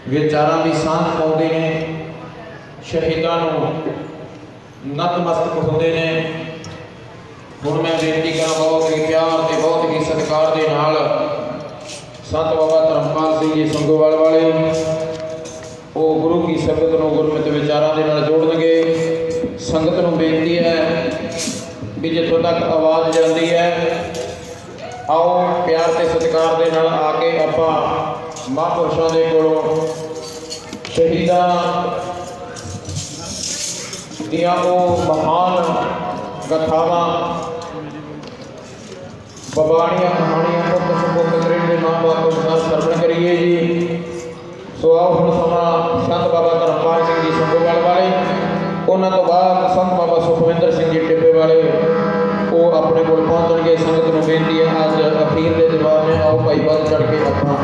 ਵਿਚਾਰਾਂ ਦੀ ਸਾਂਝ ਪਾਉਂਦੇ ਨੇ, ਸ਼ਹੀਦਾਂ ਨੂੰ ਨਤਮਸਤਕ ਹੁੰਦੇ ਨੇ। ਹੁਣ ਮੈਂ ਬੇਨਤੀ ਕਰਾਂ ਬਹੁਤ ਹੀ ਪਿਆਰ ਤੇ ਬਹੁਤ ਹੀ ਸਤਿਕਾਰ ਦੇ ਨਾਲ ਸੰਤ ਬਾਬਾ ਧਰਮਪਾਲ ਸਿੰਘ ਜੀ ਸੰਗੋਵਾਲ ਵਾਲੇ ਉਹ ਗੁਰੂ ਕੀ ਸੰਗਤ ਨੂੰ ਗੁਰਮਤਿ ਵਿਚਾਰਾਂ ਦੇ ਨਾਲ ਜੋੜਨਗੇ। ਸੰਗਤ ਨੂੰ ਬੇਨਤੀ ਹੈ ਵੀ ਜਿੱਥੋਂ ਤੱਕ ਆਵਾਜ਼ ਜਾਂਦੀ ਹੈ, ਆਓ ਪਿਆਰ ਤੇ ਸਤਿਕਾਰ ਦੇ ਨਾਲ ਆ ਕੇ ਆਪਾਂ ਮਹਾਂਪੁਰਸ਼ਾਂ ਦੇ ਕੋਲੋਂ ਸ਼ਹੀਦਾਂ ਦੀਆਂ ਉਹ ਮਹਾਨ ਗਾਥਾਵਾਂ, ਬਾਣੀਆਂ, ਕਹਾਣੀਆਂ, ਮੁੱਖ ਸੁਮੁੱਖ ਦੇ ਮਾਂ-ਬਾਪ ਤੋਂ ਸਰਵਣ ਕਰੀਏ ਜੀ। ਸੋ ਆਓ ਹੁਣ ਸਮਾਂ ਸੰਤ ਬਾਬਾ ਧਰਮਪਾਲ ਸਿੰਘ ਜੀ ਸੰਗੋਵਾਲ ਵਾਲੇ, ਉਹਨਾਂ ਤੋਂ ਬਾਅਦ ਸੰਤ ਬਾਬਾ ਸੁਖਵਿੰਦਰ ਸਿੰਘ ਜੀ ਟਿੱਬੇ ਵਾਲੇ ਉਹ ਆਪਣੇ ਕੋਲ ਪਹੁੰਚਣਗੇ। ਸੰਗਤ ਨੂੰ ਬੇਨਤੀ ਹੈ ਅੱਜ ਅਖੀਰ ਦੇ ਦੀਵਾਰ ਨੇ ਆਓ ਭਾਈ ਵੱਧ ਚੜ੍ਹ ਕੇ ਆਪਣਾ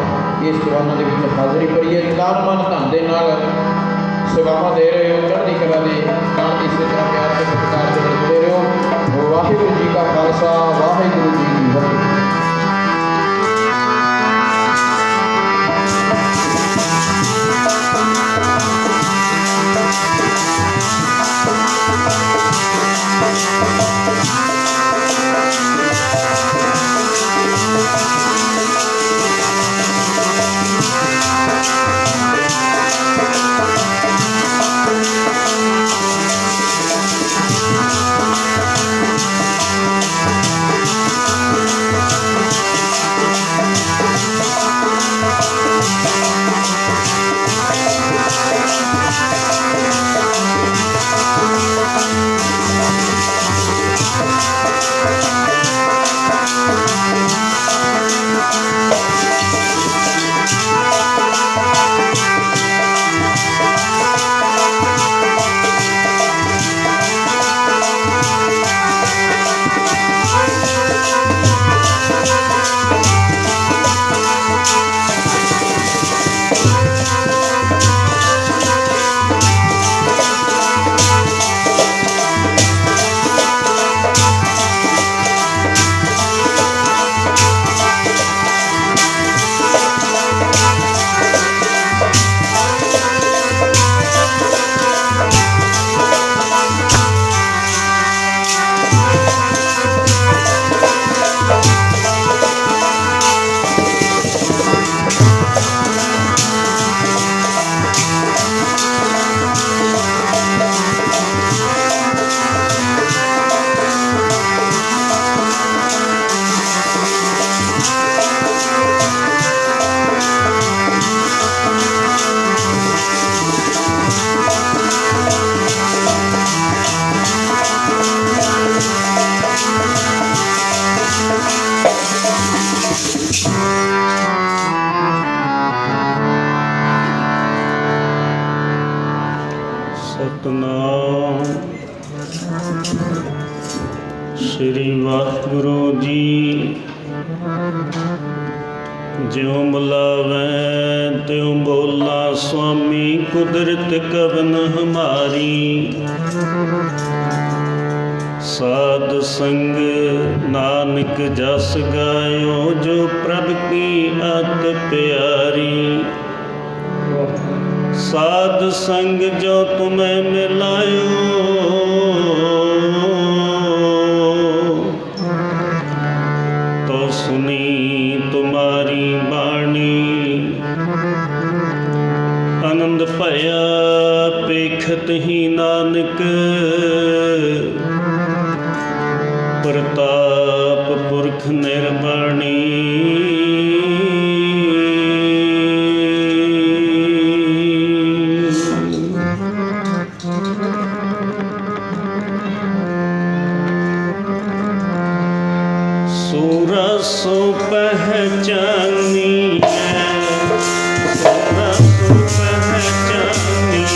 ਇਸ ਦੀਵਾਨਾਂ ਦੇ ਵਿੱਚ ਹਾਜ਼ਰੀ ਭਰੀਏ। ਤਨ ਮਨ ਧਨ ਦੇ ਨਾਲ ਸੇਵਾਵਾਂ ਦੇ ਰਹੇ ਹੋ, ਚੜ੍ਹਦੀ ਕਲਾ ਦੇ ਨਾਲ ਇਸੇ ਤਰ੍ਹਾਂ ਪਿਆਰ ਤੇ ਸਤਿਕਾਰ ਦੇ ਨਾਲ ਜੁੜੇ ਰਹੋ। ਵਾਹਿਗੁਰੂ ਜੀ ਕਾ ਖਾਲਸਾ ਵਾਹਿਗੁਰੂ ਜੀ ਕੀ ਫਤਿਹ। ਸਤਨਾਮ ਸ੍ਰੀ ਵਾਹਿਗੁਰੂ ਜੀ। ਜਿਉ ਬੁਲਾਵੈ ਤਿਉ ਬੋਲਾ ਸੁਆਮੀ, ਕੁਦਰਤ ਕਵਨ ਹਮਾਰੀ। ਸਾਧ ਸੰਗ ਨਾਨਕ ਜਸ ਗਾਇਓ, ਜੋ ਪ੍ਰਭ ਕੀ ਅਤ ਪਿਆਰੀ। ਸਾਧ ਸੰਗ ਜੋ ਤੁਮੈ ਮਿਲਾਇਓ, ਤੋ ਸੁਨੀ ਤੁਮਾਰੀ ਬਾਣੀ। ਆਨੰਦ ਭਇਆ ਪੇਖਤ ਹੀ ਨਾਨਕ, ਪ੍ਰਤਾਪ ਪੁਰਖ ਨਿਰਬਾਣੀ। ਸੂਰਾ ਸੋ ਪਹਿਚਾਨੀਐ, ਸੂਰਾ ਸੋ ਪਹਿਚਾਨੀਐ।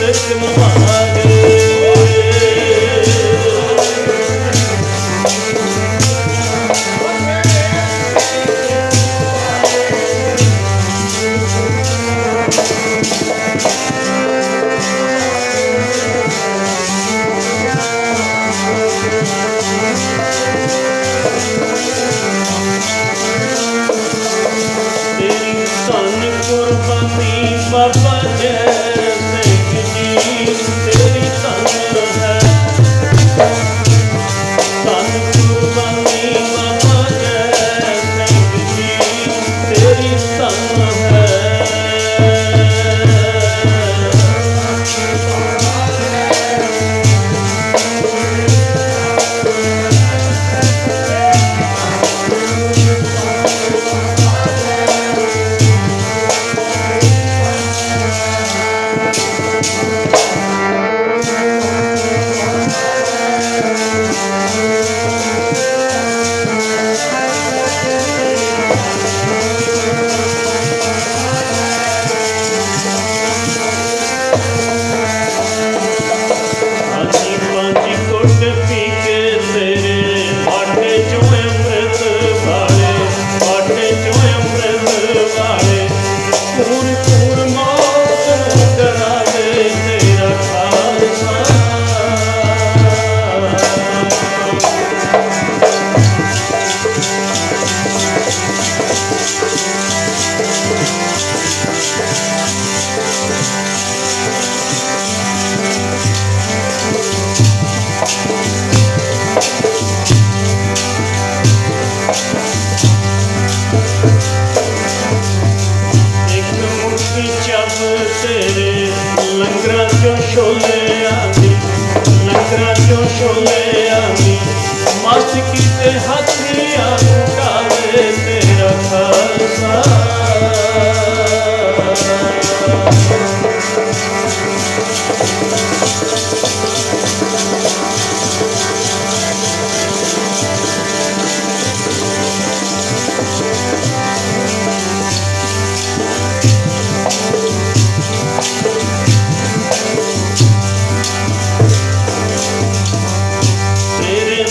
ਅੰਮ੍ਰਿਤ ਮਾਰੇ बाबा जय सिंह जी तेरी धन है धन कुर्बानी बाबा जय सिंह जी तेरी धन है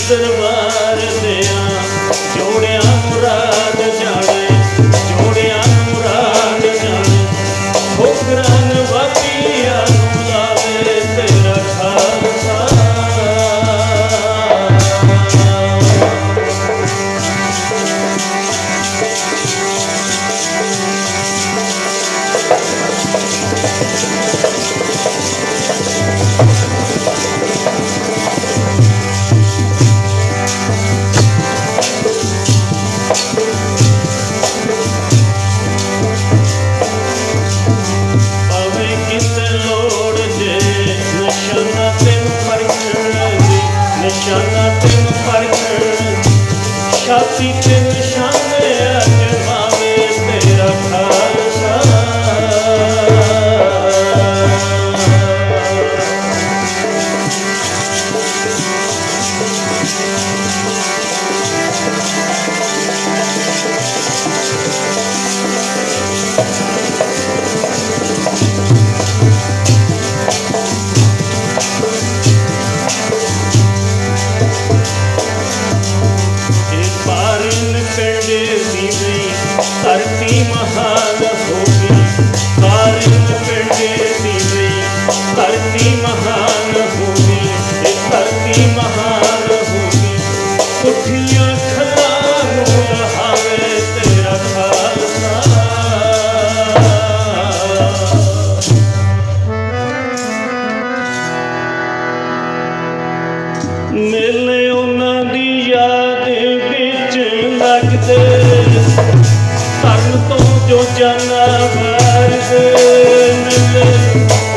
दरबार दिया जोड़िया मुराद जाने जोड़िया मुराद जाने ठोकरान वापिया लावे तेरा खालसा निशाना तेन परखण छाती ते निशाने अजमावे तेरा खालसा धरती महान होगी तारिन पिंडे दीवे धरती महान होगी धरती महान होगी कुठियां खलानू लहावे तेरा खालसा मेले उन्हां दी याद विच लगदे धर्म तो जो जाना वर्ग मिले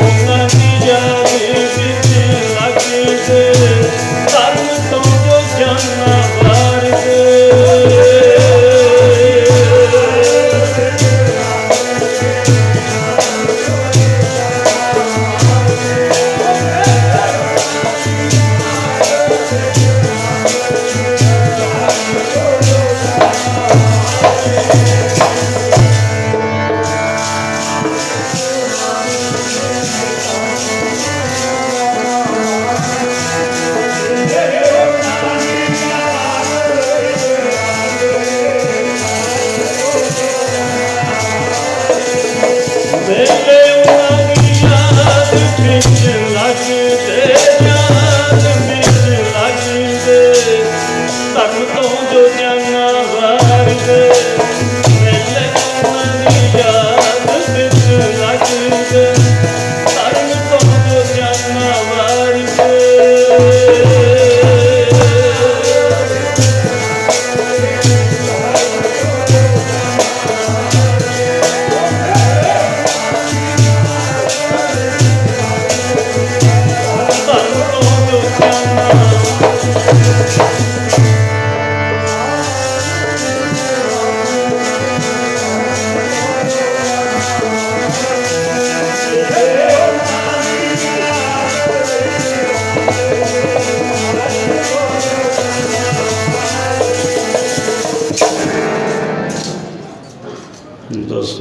उन्हां दी याद विच लगदे धर्म तो जो जाना वर्ग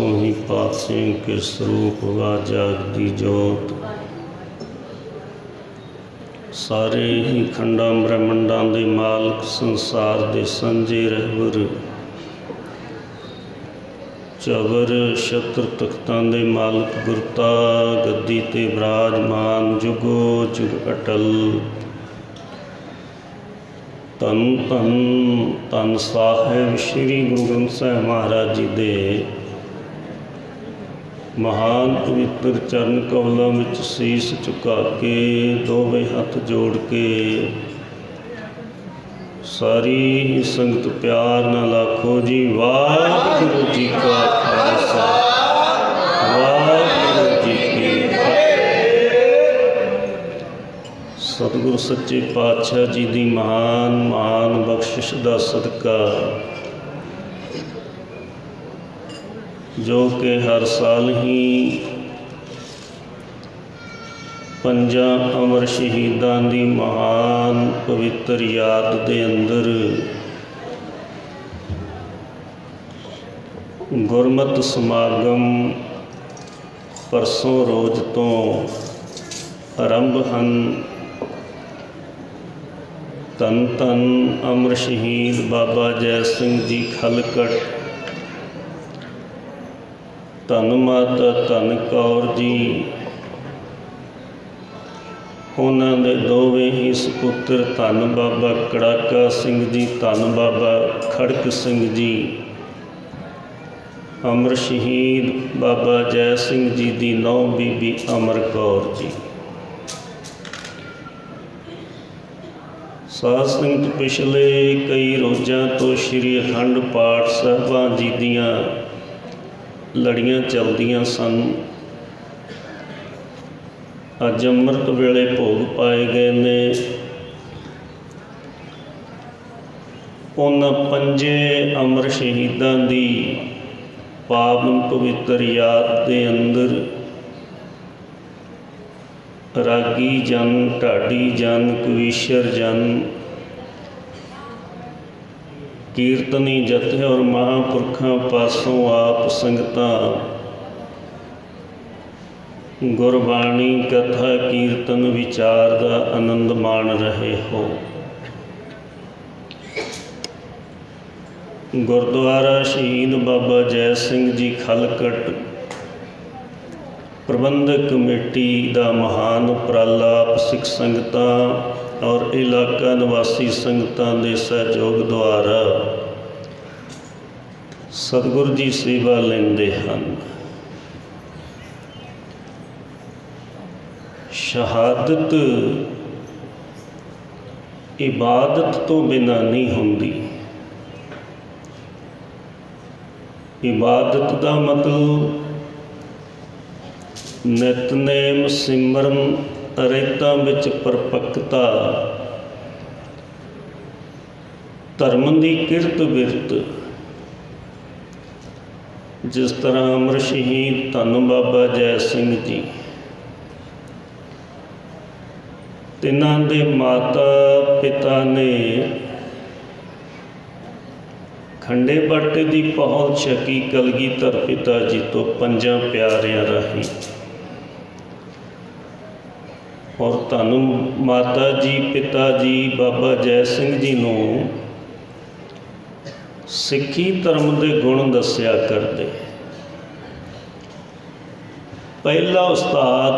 सोही पातशाह के स्वरूप वा जागदी जोत सारे ही खंडां ब्रह्मंडां दे मालक संसार दे संजे रहबर चवर छत्र तख्तां दे मालक गुरता गद्दी ते विराजमान जुगो जुग अटल धन धन धन साहिब श्री गुरु ग्रंथ साहिब महाराज जी दे महान पवित्र चरण कमलों में शीस झुका के दोवें हथ जोड़ के सारी संगत प्यार न लाखो जी वाहिगुरू जी का खालसा वाहिगुरू जी की फतेह। सतगुरु सच्चे पातशाह जी दी महान महान बख्शिश दा सदका जो कि हर साल ही पंजा अमर शहीदां दी महान पवित्र याद दे अंदर गुरमत समागम परसों रोज तो आरंभ हैं। धन धन अमर शहीद बाबा जय सिंह जी खलकट, धन माता धन कौर जी, उन्होंने दोवें ही सपुत्र धन बाबा कड़ाका सिंह जी, धन बाबा खड़क सिंह जी, अमर शहीद बाबा जय सिंह जी की नौ बीबी अमर कौर जी। साध संगत पिछले कई रोज़ों तो श्री अखंड पाठ साहिबां जी दियां लड़ियां चलदियां सन। अज अमृत वेले भोग पाए गए ने। उन्हां पंजे अमर शहीदां दी पावन पवित्र याद दे अंदर रागी जन, ढाडी जन, कवीशर जन, कीर्तनी जथे और महापुरखों पासों आप संगतां गुरबाणी कथा कीर्तन विचार का आनंद माण रहे हो। गुरुद्वारा शहीद बाबा जय सिंह जी खलकट प्रबंधक कमेटी का महान उपराला सिख संगतां और इलाका निवासी संगतां के सहयोग द्वारा सतगुरु जी सेवा लेंदे हन। शहादत इबादत तो बिना नहीं होंदी। इबादत का मतलब नितनेम सिमरन अरेतां विच परपक्ता, धर्म की किरत बिरत। जिस तरह अमर शहीद धन बाबा जय सिंह जी, तिन्हां दे माता पिता ने खंडे बाटे की पहल छकी कलगीधर पिता जी तो पंजा प्यारियां राही, और धन माता जी पिता जी बाबा जय सिंह जी नूं सिक्खी धर्म के गुण दस्या करते। पहला उस्ताद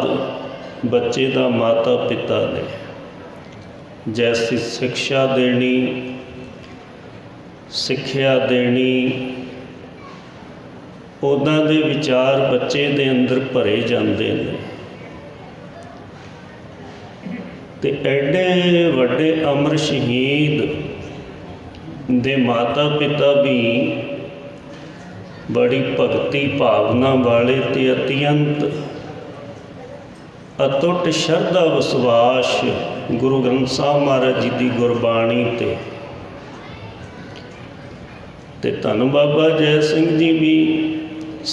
बच्चे का माता पिता ने जैसी शिक्षा देनी, सिक्ख्या देनी, उदां दे विचार बच्चे दे अंदर भरे जाते हैं। ते एडे वड्डे अमर शहीद दे माता पिता भी बड़ी भगती भावना वाले ते अत्यंत अतुट शरधा विश्वास गुरु ग्रंथ साहब महाराज जी की गुरबाणी ते धन बाबा जय सिंह जी भी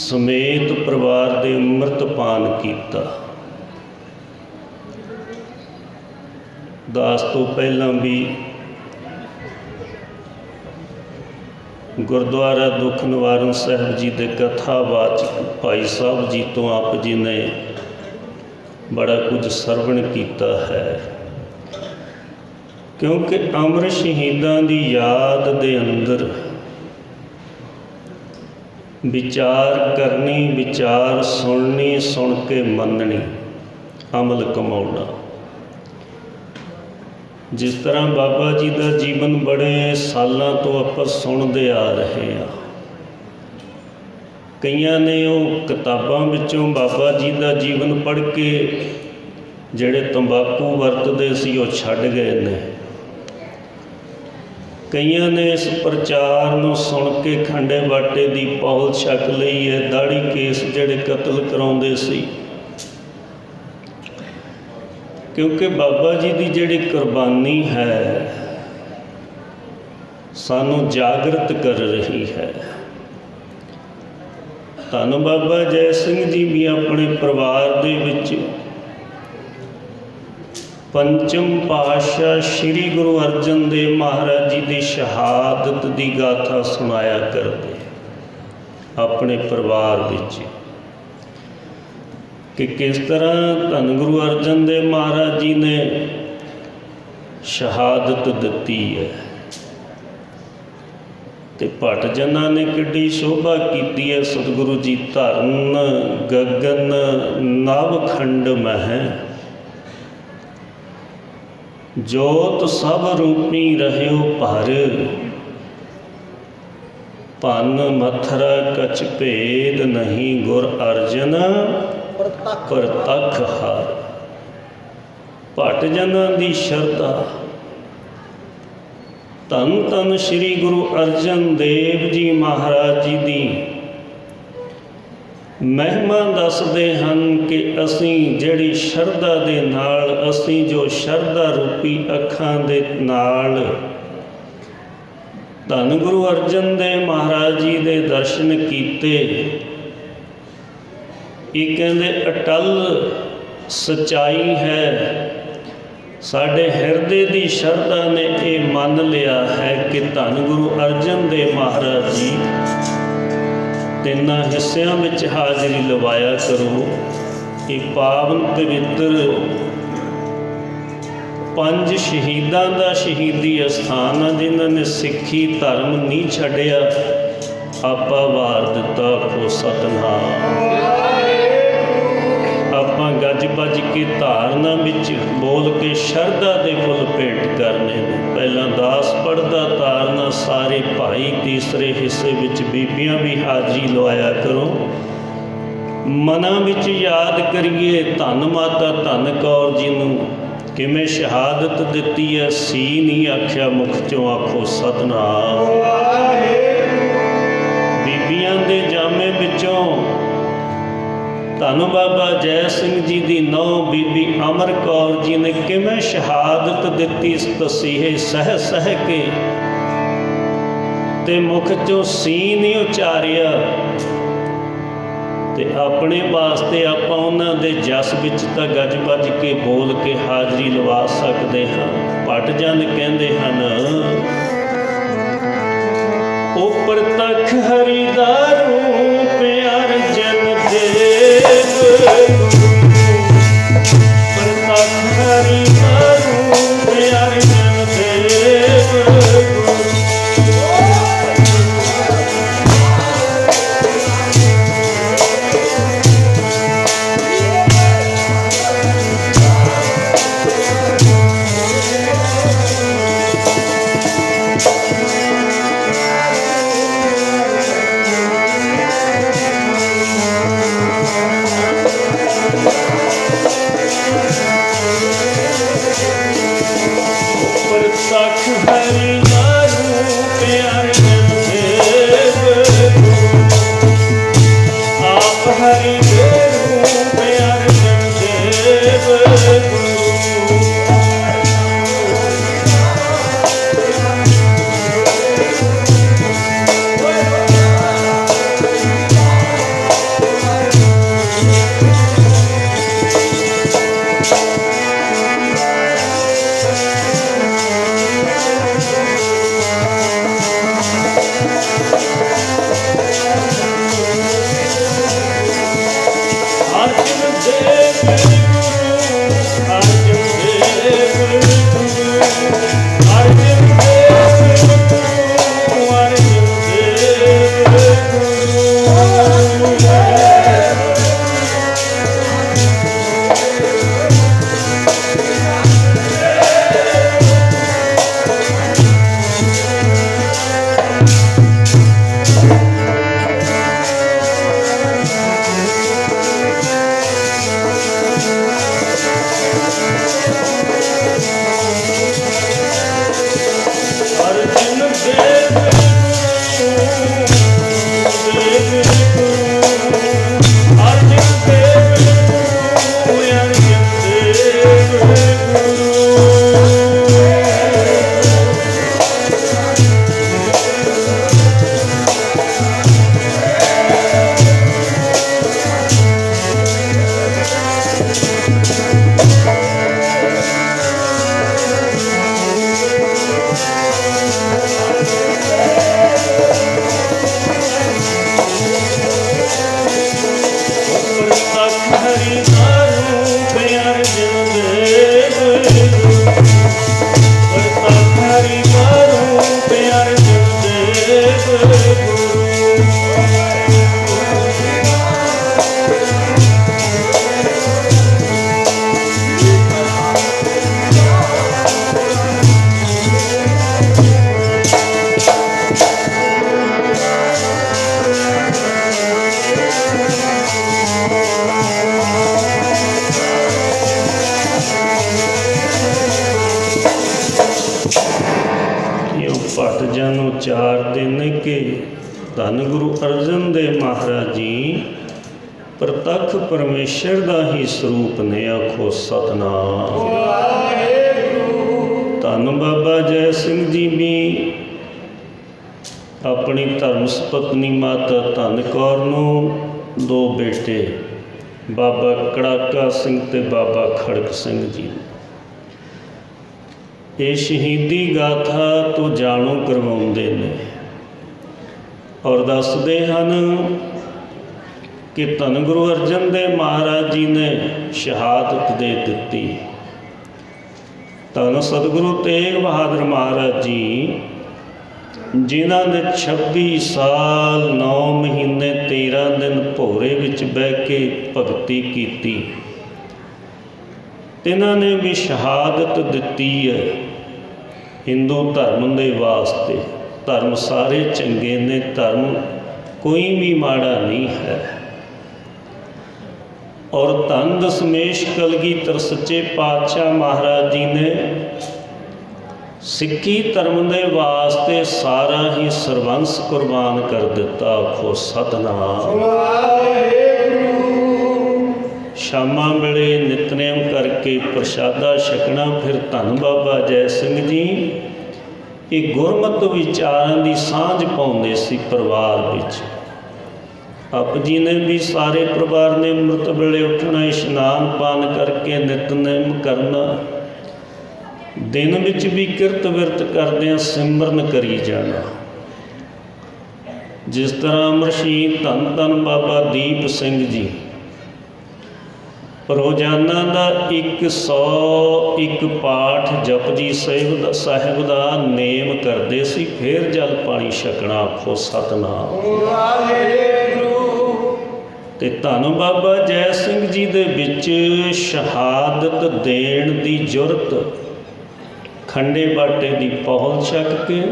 समेत परिवार दे अमृतपान किया। दास तो पहला भी ਗੁਰਦੁਆਰਾ ਦੁੱਖ ਨਿਵਾਰਨ ਸਾਹਿਬ ਜੀ ਦੇ ਕਥਾਵਾਚਕ ਭਾਈ ਸਾਹਿਬ ਜੀ ਤੋਂ ਆਪ ਜੀ ਨੇ ਬੜਾ ਕੁਝ ਸਰਵਣ ਕੀਤਾ ਹੈ, ਕਿਉਂਕਿ ਅਮਰ ਸ਼ਹੀਦਾਂ ਦੀ ਯਾਦ ਦੇ ਅੰਦਰ ਵਿਚਾਰ ਕਰਨੀ, ਵਿਚਾਰ ਸੁਣਨੀ, ਸੁਣ ਕੇ ਮੰਨਣੀ, ਅਮਲ ਕਮਾਉਣਾ। ਜਿਸ ਤਰ੍ਹਾਂ ਬਾਬਾ ਜੀ ਦਾ ਜੀਵਨ ਬੜੇ ਸਾਲਾਂ ਤੋਂ ਆਪਾਂ ਸੁਣਦੇ ਆ ਰਹੇ ਹਾਂ। ਕਈਆਂ ਨੇ ਉਹ ਕਿਤਾਬਾਂ ਵਿੱਚੋਂ ਬਾਬਾ ਜੀ ਦਾ ਜੀਵਨ ਪੜ੍ਹ ਕੇ ਜਿਹੜੇ ਤੰਬਾਕੂ ਵਰਤਦੇ ਸੀ ਉਹ ਛੱਡ ਗਏ ਨੇ। ਕਈਆਂ ਨੇ ਇਸ ਪ੍ਰਚਾਰ ਨੂੰ ਸੁਣ ਕੇ ਖੰਡੇ ਬਾਟੇ ਦੀ ਪੌਲ ਛਕ ਲਈ ਹੈ। ਦਾੜੀ ਕੇਸ ਜਿਹੜੇ ਕਤਲ ਕਰਾਉਂਦੇ ਸੀ, ਕਿਉਂਕਿ ਬਾਬਾ ਜੀ ਦੀ ਜਿਹੜੀ ਕੁਰਬਾਨੀ ਹੈ ਸਾਨੂੰ ਜਾਗਰਤ ਕਰ ਰਹੀ ਹੈ। ਧੰਨ ਬਾਬਾ ਜੈ ਸਿੰਘ ਜੀ ਵੀ ਆਪਣੇ ਪਰਿਵਾਰ ਦੇ ਵਿੱਚ ਪੰਚਮ ਪਾਤਸ਼ਾਹ ਸ੍ਰੀ ਗੁਰੂ ਅਰਜਨ ਦੇਵ ਮਹਾਰਾਜ ਜੀ ਦੀ ਸ਼ਹਾਦਤ ਦੀ ਗਾਥਾ ਸੁਣਾਇਆ ਕਰਦੇ ਆਪਣੇ ਪਰਿਵਾਰ ਵਿੱਚ, ਕਿ ਕਿਸ ਤਰ੍ਹਾਂ ਧੰਨ ਗੁਰੂ ਅਰਜਨ ਦੇਵ ਮਹਾਰਾਜ ਜੀ ਨੇ ਸ਼ਹਾਦਤ ਦਿੱਤੀ ਹੈ ਤੇ ਭੱਟ ਜਨਾਂ ਨੇ ਕਿੱਡੀ ਸ਼ੋਭਾ ਕੀਤੀ ਹੈ। ਸਤਿਗੁਰੂ ਜੀ ਧਰਨ ਗਗਨ ਨਵ ਖੰਡ ਮਹਿ, ਜੋਤ ਸਭ ਰੂਪੀ ਰਹਿਓ ਭਰ, ਭੰਨ ਮਥਰਾ ਕਛ ਭੇਦ ਨਹੀਂ ਗੁਰ ਅਰਜਨ ਪ੍ਰਤੱਖ ਹਾਰ। ਭੱਟ ਜਨਾਂ ਦੀ ਸ਼ਰਧਾ ਧੰਨ ਧੰਨ ਸ੍ਰੀ ਗੁਰੂ ਅਰਜਨ ਦੇਵ ਜੀ ਮਹਾਰਾਜ ਜੀ ਦੀ ਮਹਿਮਾ ਦੱਸਦੇ ਹਨ ਕਿ ਅਸੀਂ ਜਿਹੜੀ ਸ਼ਰਧਾ ਦੇ ਨਾਲ, ਅਸੀਂ ਜੋ ਸ਼ਰਧਾ ਰੂਪੀ ਅੱਖਾਂ ਦੇ ਨਾਲ ਧੰਨ ਗੁਰੂ ਅਰਜਨ ਦੇਵ ਮਹਾਰਾਜ ਜੀ ਦੇ ਦਰਸ਼ਨ ਕੀਤੇ, ਇਹ ਕਹਿੰਦੇ ਅਟਲ ਸੱਚਾਈ ਹੈ। ਸਾਡੇ ਹਿਰਦੇ ਦੀ ਸ਼ਰਧਾ ਨੇ ਇਹ ਮੰਨ ਲਿਆ ਹੈ ਕਿ ਧੰਨ ਗੁਰੂ ਅਰਜਨ ਦੇਵ ਮਹਾਰਾਜ ਜੀ ਤਿੰਨਾਂ ਹਿੱਸਿਆਂ ਵਿੱਚ ਹਾਜ਼ਰੀ ਲਵਾਇਆ ਕਰੋ। ਇਹ ਪਾਵਨ ਪਵਿੱਤਰ ਪੰਜ ਸ਼ਹੀਦਾਂ ਦਾ ਸ਼ਹੀਦੀ ਅਸਥਾਨ ਆ, ਜਿਨ੍ਹਾਂ ਨੇ ਸਿੱਖੀ ਧਰਮ ਨਹੀਂ ਛੱਡਿਆ। ਆਪਾ ਵਾਰ ਦਿੱਤਾ ਕੋ ਸਤਿਨਾਮ। ਆਪਾਂ ਗੱਜ ਵੱਜ ਕੇ ਧਾਰਨਾ ਵਿੱਚ ਬੋਲ ਕੇ ਸ਼ਰਧਾ ਦੇ ਫੁੱਲ ਭੇਟ ਕਰਨੇ ਨੇ। ਪਹਿਲਾਂ ਦਾਸ ਪੜ੍ਹਦਾ ਧਾਰਨਾ ਸਾਰੇ ਭਾਈ, ਤੀਸਰੇ ਹਿੱਸੇ ਵਿੱਚ ਬੀਬੀਆਂ ਵੀ ਹਾਜ਼ਰੀ ਲਵਾਇਆ ਕਰੋ। ਮਨਾਂ ਵਿੱਚ ਯਾਦ ਕਰੀਏ ਧੰਨ ਮਾਤਾ ਧੰਨ ਕੌਰ ਜੀ ਨੂੰ ਕਿਵੇਂ ਸ਼ਹਾਦਤ ਦਿੱਤੀ ਹੈ। ਸੀ ਨਹੀਂ ਆਖਿਆ ਮੁਖ ਚੋਂ ਆਖੋ ਸਤਿਨਾਮ। ਬੀਬੀਆਂ ਦੇ ਜਾਮੇ ਵਿੱਚੋਂ ਧੰਨ ਬਾਬਾ ਜੈ ਸਿੰਘ ਜੀ ਦੀ ਨੌਂ ਬੀਬੀ ਅਮਰ ਕੌਰ ਜੀ ਨੇ ਕਿਵੇਂ ਸ਼ਹਾਦਤ ਦਿੱਤੀ, ਤਸੀਹੇ ਸਹਿ ਸਹਿ ਕੇ, ਤੇ ਮੁਖ ਚੋਂ ਸੀ ਨਹੀਂ ਉਚਾਰਿਆ। ਤੇ ਆਪਣੇ ਵਾਸਤੇ ਆਪਾਂ ਉਹਨਾਂ ਦੇ ਜਸ ਵਿੱਚ ਤਾਂ ਗੱਜ ਵੱਜ ਕੇ ਬੋਲ ਕੇ ਹਾਜ਼ਰੀ ਲਵਾ ਸਕਦੇ ਹਾਂ। ਭੱਟ ਜਨ ਕਹਿੰਦੇ ਹਨ, ਉਹ ਪ੍ਰਤੱਖ ਹਰੀ ਦਾ ਰੂਪ ਅਰਜਨ ਦੇਵ, ਪ੍ਰਤੱਖ ਹਰੀ ਦਾ ਰੂਪ ਅਰਜਨ ਦੇਵ। ਵਿਚਾਰਦੇ ਨੇ ਕਿ ਧੰਨ ਗੁਰੂ ਅਰਜਨ ਦੇਵ ਮਹਾਰਾਜ ਜੀ ਪ੍ਰਤੱਖ ਪਰਮੇਸ਼ਰ ਦਾ ਹੀ ਸਰੂਪ ਨੇ। ਆਖੋ ਸਤਿਨਾਮ। ਧੰਨ ਬਾਬਾ ਜੈ ਸਿੰਘ ਜੀ ਵੀ ਆਪਣੀ ਧਰਮ ਸੁਪਤਨੀ ਮਾਤਾ ਧੰਨ ਕੌਰ ਨੂੰ 2 ਬੇਟੇ ਬਾਬਾ ਕੜਾਕਾ ਸਿੰਘ ਤੇ ਬਾਬਾ ਖੜਕ ਸਿੰਘ ਜੀ ਇਹ ਸ਼ਹੀਦੀ ਗਾਥਾ ਤੋਂ ਜਾਣੂ ਕਰਵਾਉਂਦੇ ਨੇ ਔਰ ਦੱਸਦੇ ਹਨ ਕਿ ਧੰਨ ਗੁਰੂ ਅਰਜਨ ਦੇਵ ਮਹਾਰਾਜ ਜੀ ਨੇ ਸ਼ਹਾਦਤ ਦੇ ਦਿੱਤੀ। ਧੰਨ ਸਤਿਗੁਰੂ ਤੇਗ ਬਹਾਦਰ ਮਹਾਰਾਜ ਜੀ ਜਿਨ੍ਹਾਂ ਨੇ 26 ਸਾਲ 9 ਮਹੀਨੇ 13 ਦਿਨ ਭੋਰੇ ਵਿੱਚ ਬਹਿ ਕੇ ਭਗਤੀ ਕੀਤੀ, ਇਹਨਾਂ ਨੇ ਵੀ ਸ਼ਹਾਦਤ ਦਿੱਤੀ ਹੈ ਹਿੰਦੂ ਧਰਮ ਦੇ ਵਾਸਤੇ। ਧਰਮ ਸਾਰੇ ਚੰਗੇ ਨੇ, ਧਰਮ ਕੋਈ ਵੀ ਮਾੜਾ ਨਹੀਂ ਹੈ। ਔਰ ਧੰਨ ਦਸਮੇਸ਼ ਕਲਗੀਧਰ ਸੱਚੇ ਪਾਤਸ਼ਾਹ ਮਹਾਰਾਜ ਜੀ ਨੇ ਸਿੱਖੀ ਧਰਮ ਦੇ ਵਾਸਤੇ ਸਾਰਾ ਹੀ ਸਰਬੰਸ ਕੁਰਬਾਨ ਕਰ ਦਿੱਤਾ। ਆਖੋ ਸਤਿਨਾਮ। ਸ਼ਾਮਾਂ ਵੇਲੇ ਨਿਤਨੇਮ ਕਰਕੇ ਪ੍ਰਸ਼ਾਦਾ ਛਕਣਾ। ਫਿਰ ਧੰਨ ਬਾਬਾ ਜੈ ਸਿੰਘ ਜੀ ਇਹ ਗੁਰਮਤਿ ਵਿਚਾਰਾਂ ਦੀ ਸਾਂਝ ਪਾਉਂਦੇ ਸੀ ਪਰਿਵਾਰ ਵਿੱਚ। ਆਪ ਜੀ ਨੇ ਵੀ ਸਾਰੇ ਪਰਿਵਾਰ ਨੇ ਅੰਮ੍ਰਿਤ ਵੇਲੇ ਉੱਠਣਾ, ਇਸ਼ਨਾਨ ਪਾਨ ਕਰਕੇ ਨਿਤਨੇਮ ਕਰਨਾ, ਦਿਨ ਵਿੱਚ ਵੀ ਕਿਰਤ ਵਿਰਤ ਕਰਦਿਆਂ ਸਿਮਰਨ ਕਰੀ ਜਾਣਾ। ਜਿਸ ਤਰ੍ਹਾਂ ਅਮਰ ਸ਼ਹੀਦ ਧੰਨ ਧੰਨ ਬਾਬਾ ਦੀਪ ਸਿੰਘ ਜੀ ਰੋਜ਼ਾਨਾ ਦਾ 101 ਪਾਠ ਜਪਜੀ ਸਾਹਿਬ ਦਾ ਨੇਮ ਕਰਦੇ ਸੀ, ਫਿਰ ਜਲ ਪਾਣੀ ਛਕਣਾ। ਆਖੋ ਸਤਿਨਾਮ। ਤੇ ਧੰਨ ਬਾਬਾ ਜੈ ਸਿੰਘ ਜੀ ਦੇ ਵਿੱਚ ਸ਼ਹਾਦਤ ਦੇਣ ਦੀ ਜੁਰਤ, ਖੰਡੇ ਬਾਟੇ ਦੀ ਪਹੁਲ ਛਕ ਕੇ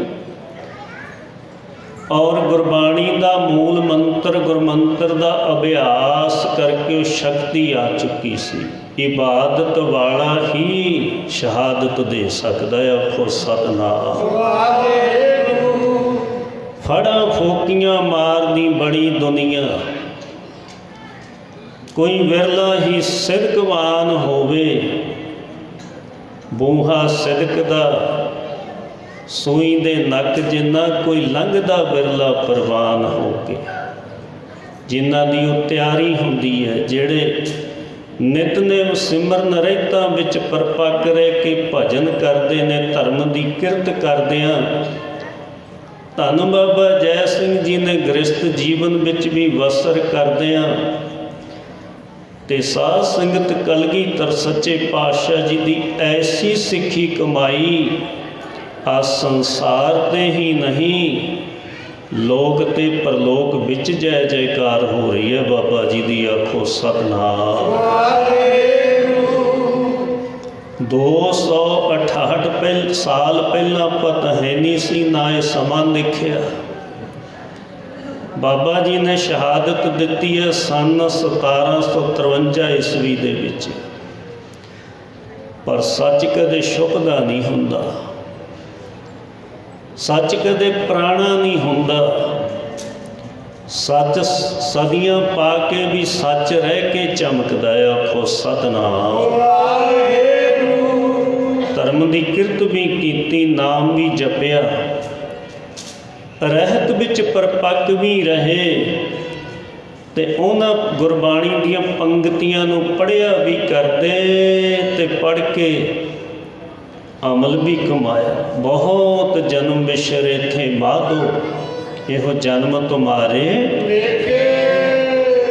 ਔਰ ਗੁਰਬਾਣੀ ਦਾ ਮੂਲ ਮੰਤਰ ਗੁਰਮੰਤਰ ਦਾ ਅਭਿਆਸ ਕਰਕੇ ਉਹ ਸ਼ਕਤੀ ਆ ਚੁੱਕੀ ਸੀ। ਇਬਾਦਤ ਵਾਲਾ ਹੀ ਸ਼ਹਾਦਤ ਦੇ ਸਕਦਾ ਹੈ। ਆਖੋ ਸਤਿਨਾਮ। ਫੜਾ ਫੋਕੀਆਂ ਮਾਰਦੀ ਬੜੀ ਦੁਨੀਆ, ਕੋਈ ਵਿਰਲਾ ਹੀ ਸਿਦਕਵਾਨ ਹੋਵੇ। ਬੂਹਾ ਸਿਦਕ ਦਾ ਸੂਈ ਦੇ ਨੱਕ ਜਿੰਨਾ, ਕੋਈ ਲੰਘਦਾ ਵਿਰਲਾ ਪ੍ਰਵਾਨ ਹੋ ਕੇ। ਜਿਨ੍ਹਾਂ ਦੀ ਉਹ ਤਿਆਰੀ ਹੁੰਦੀ ਹੈ, ਜਿਹੜੇ ਨਿਤਨੇਮ ਸਿਮਰਨ ਰਹਿਤਾਂ ਵਿੱਚ ਪਰਪੱਕ ਰਹਿ ਕੇ ਭਜਨ ਕਰਦੇ ਨੇ, ਧਰਮ ਦੀ ਕਿਰਤ ਕਰਦਿਆਂ। ਧੰਨ ਬਾਬਾ ਜੈ ਸਿੰਘ ਜੀ ਨੇ ਗ੍ਰਸਤ ਜੀਵਨ ਵਿੱਚ ਵੀ ਵਸਰ ਕਰਦਿਆਂ ਤੇ ਸਾਧ ਸੰਗਤ ਕਲਗੀਧਰ ਸੱਚੇ ਪਾਤਸ਼ਾਹ ਜੀ ਦੀ ਐਸੀ ਸਿੱਖੀ ਕਮਾਈ, ਆ ਸੰਸਾਰ ਤੇ ਹੀ ਨਹੀਂ ਲੋਕ ਤੇ ਪਰਲੋਕ ਵਿੱਚ ਜੈ ਜੈਕਾਰ ਹੋ ਰਹੀ ਹੈ ਬਾਬਾ ਜੀ ਦੀ। ਆਖੋ ਸਤਿਨਾਮ। 268 ਸਾਲ ਪਹਿਲਾਂ ਪਤਾ ਹੈ ਨਹੀਂ ਸੀ, ਨਾ ਇਹ ਸਮਾਂ ਦੇਖਿਆ। ਬਾਬਾ ਜੀ ਨੇ ਸ਼ਹਾਦਤ ਦਿੱਤੀ ਹੈ ਸੰਨ 1753 ਈਸਵੀ ਦੇ ਵਿੱਚ। ਪਰ ਸੱਚ ਕਦੇ ਛੁਪਦਾ ਨਹੀਂ ਹੁੰਦਾ, ਸੱਚ ਕਦੇ ਪੁਰਾਣਾ ਨਹੀਂ ਹੁੰਦਾ। ਸੱਚ ਸਦੀਆਂ ਪਾ ਕੇ ਵੀ ਸੱਚ ਰਹਿ ਕੇ ਚਮਕਦਾ ਹੈ। ਆਖੋ ਸਤਿਨਾਮ। ਧਰਮ ਦੀ ਕਿਰਤ ਵੀ ਕੀਤੀ, ਨਾਮ ਵੀ ਜਪਿਆ, ਰਹਿਤ ਵਿੱਚ ਪਰਪੱਕ ਵੀ ਰਹੇ ਤੇ ਉਹਨਾਂ ਗੁਰਬਾਣੀ ਦੀਆਂ ਪੰਗਤੀਆਂ ਨੂੰ ਪੜ੍ਹਿਆ ਵੀ ਕਰਦੇ ਤੇ ਪੜ੍ਹ ਕੇ ਅਮਲ ਵੀ ਕਮਾਇਆ। ਬਹੁਤ ਜਨਮ ਵਿਸ਼ਰੇ ਥੇ ਮਾਧੋ, ਇਹੋ ਜਨਮ ਤੁਮਾਰੇ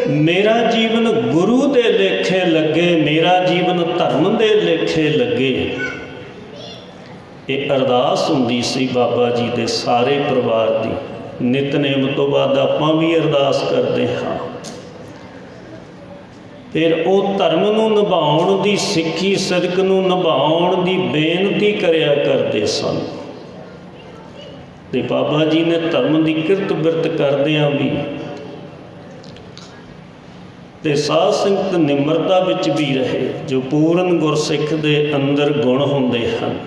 ਮੇਰਾ ਜੀਵਨ ਗੁਰੂ ਦੇ ਲੇਖੇ ਲੱਗੇ, ਮੇਰਾ ਜੀਵਨ ਧਰਮ ਦੇ ਲੇਖੇ ਲੱਗੇ। ਇਹ ਅਰਦਾਸ ਹੁੰਦੀ ਸੀ ਬਾਬਾ ਜੀ ਦੇ ਸਾਰੇ ਪਰਿਵਾਰ ਦੀ। ਨਿਤਨੇਮ ਤੋਂ ਬਾਅਦ ਆਪਾਂ ਵੀ ਅਰਦਾਸ ਕਰਦੇ ਹਾਂ। ਫਿਰ ਉਹ ਧਰਮ ਨੂੰ ਨਿਭਾਉਣ ਦੀ, ਸਿੱਖੀ ਸਦਕ ਨੂੰ ਨਿਭਾਉਣ ਦੀ ਬੇਨਤੀ ਕਰਿਆ ਕਰਦੇ ਸਨ। ਤੇ ਬਾਬਾ ਜੀ ਨੇ ਧਰਮ ਦੀ ਕਿਰਤ ਬਿਰਤ ਕਰਦਿਆਂ ਵੀ ਤੇ ਸਾਧ ਸੰਗਤ ਨਿਮਰਤਾ ਵਿੱਚ ਵੀ ਰਹੇ। ਜੋ ਪੂਰਨ ਗੁਰਸਿੱਖ ਦੇ ਅੰਦਰ ਗੁਣ ਹੁੰਦੇ ਹਨ,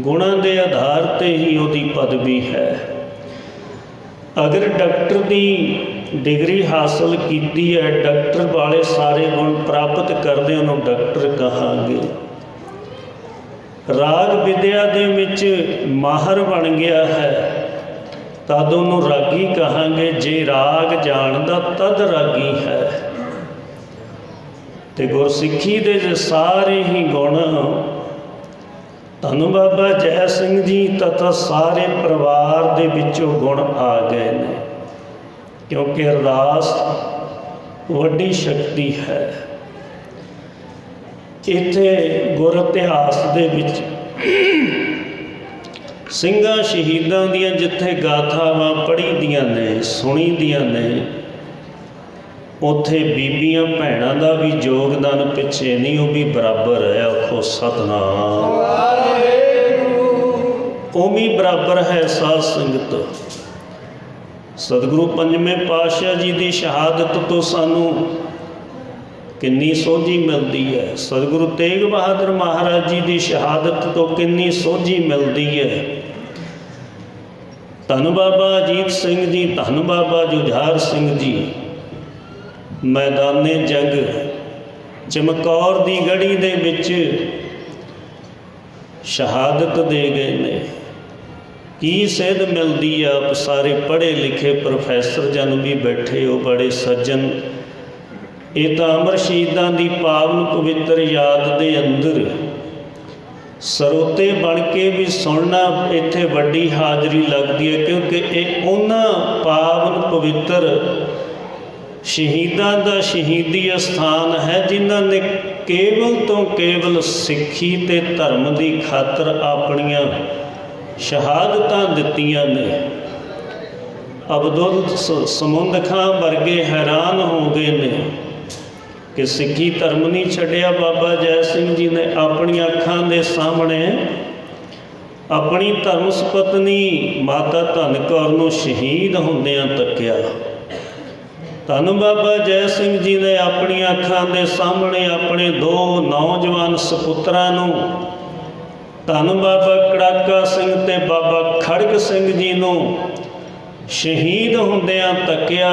ਗੁਣਾਂ ਦੇ ਆਧਾਰ 'ਤੇ ਹੀ ਉਹਦੀ ਪਦਵੀ ਹੈ। अगर डॉक्टर की डिग्री हासिल की है, डॉक्टर वाले सारे गुण प्राप्त करते उन्होंने डॉक्टर कहांगे। राग विद्या दे विच माहर बन गया है तद उन्होंने रागी कहांगे। जे राग जानदा तद रागी है। ते गुरसिੱਖੀ दे जे सारे ही गुण धन बाबा जय सिंह जी तथा सारे परिवार दे विचों गुण आ गए ने, क्योंकि अरदास वड्डी शक्ति है। इत्थे गुर इतिहास दे विच ਸਿੰਘਾਂ शहीदां दियां जिथे गाथावां पढ़ी दियां ने सुनी दियां ने, उत्थे बीबियां भैणां दा भी योगदान पिछे नहीं, वो भी बराबर है। आखो सतनाम। वो भी बराबर है। साध संगत सतगुरु पंजवें पातशाह जी की शहादत तो सानू किन्नी सोझी मिलती है। सतगुरु तेग बहादुर महाराज जी की शहादत तो किन्नी सोझी मिलती है। धन बाबा अजीत सिंह जी, धन बाबा जुझार सिंह जी मैदाने जंग चमकौर की गढ़ी दे विच शहादत दे गए ने। की सेध मिलती है। आप सारे पढ़े लिखे प्रोफैसर जन भी बैठे हो, बड़े सज्जन। ये तो अमर शहीदां की पावन पवित्र याद दे अंदर सरोते बन के भी सुनना इत्थे वड्डी हाजरी लगती है, क्योंकि ये उन्हां पावन पवित्र शहीदां दा शहीदी स्थान है जिन्हां ने केवल तो केवल सिੱਖੀ ते धर्म की खातर अपनियां शहादतां दित्तियां ने। अब्दुल समुंद खां वर्गे हैरान हो गए ने कि सिੱਖੀ धर्म नहीं छड्डिया। बाबा जय सिंह जी ने अपनी अखां दे सामने अपनी धर्म सुपत्नी माता धन कौर नूं शहीद होंदियां तक्या। धन बाबा जय सिंह जी ने अपनी अखां दे सामने अपने दो नौजवान सपुत्रां नूं धन बाबा कड़ाका सिंह ते बाबा खड़ग सिंह जी नूं शहीद होंदियां तक्या,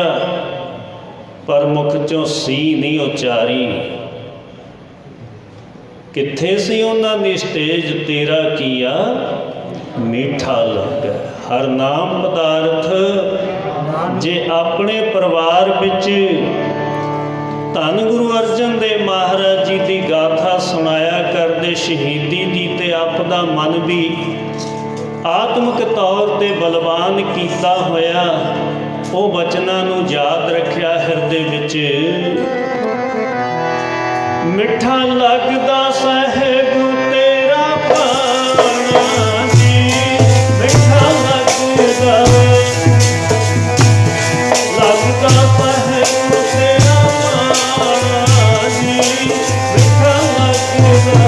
पर मुख चों सी नहीं उचारी। कित्थे सी उन्हां दी स्टेज तेरा किया मीठा लग। हर नाम पदार्थ जे अपने परिवार विच धन गुरु अर्जन देव महाराज जी की गाथा सुनाया करते शहीदी दी, ते आपदा मन भी आत्मक तौर ते बलवान कीता होया वो बचनां नूं याद रखिया हिरदे विच। मिठा लगदा साहिब तेरा पाना जी, मिठा लगदा साहिब तेरा पाना जी, मिठा लगदा।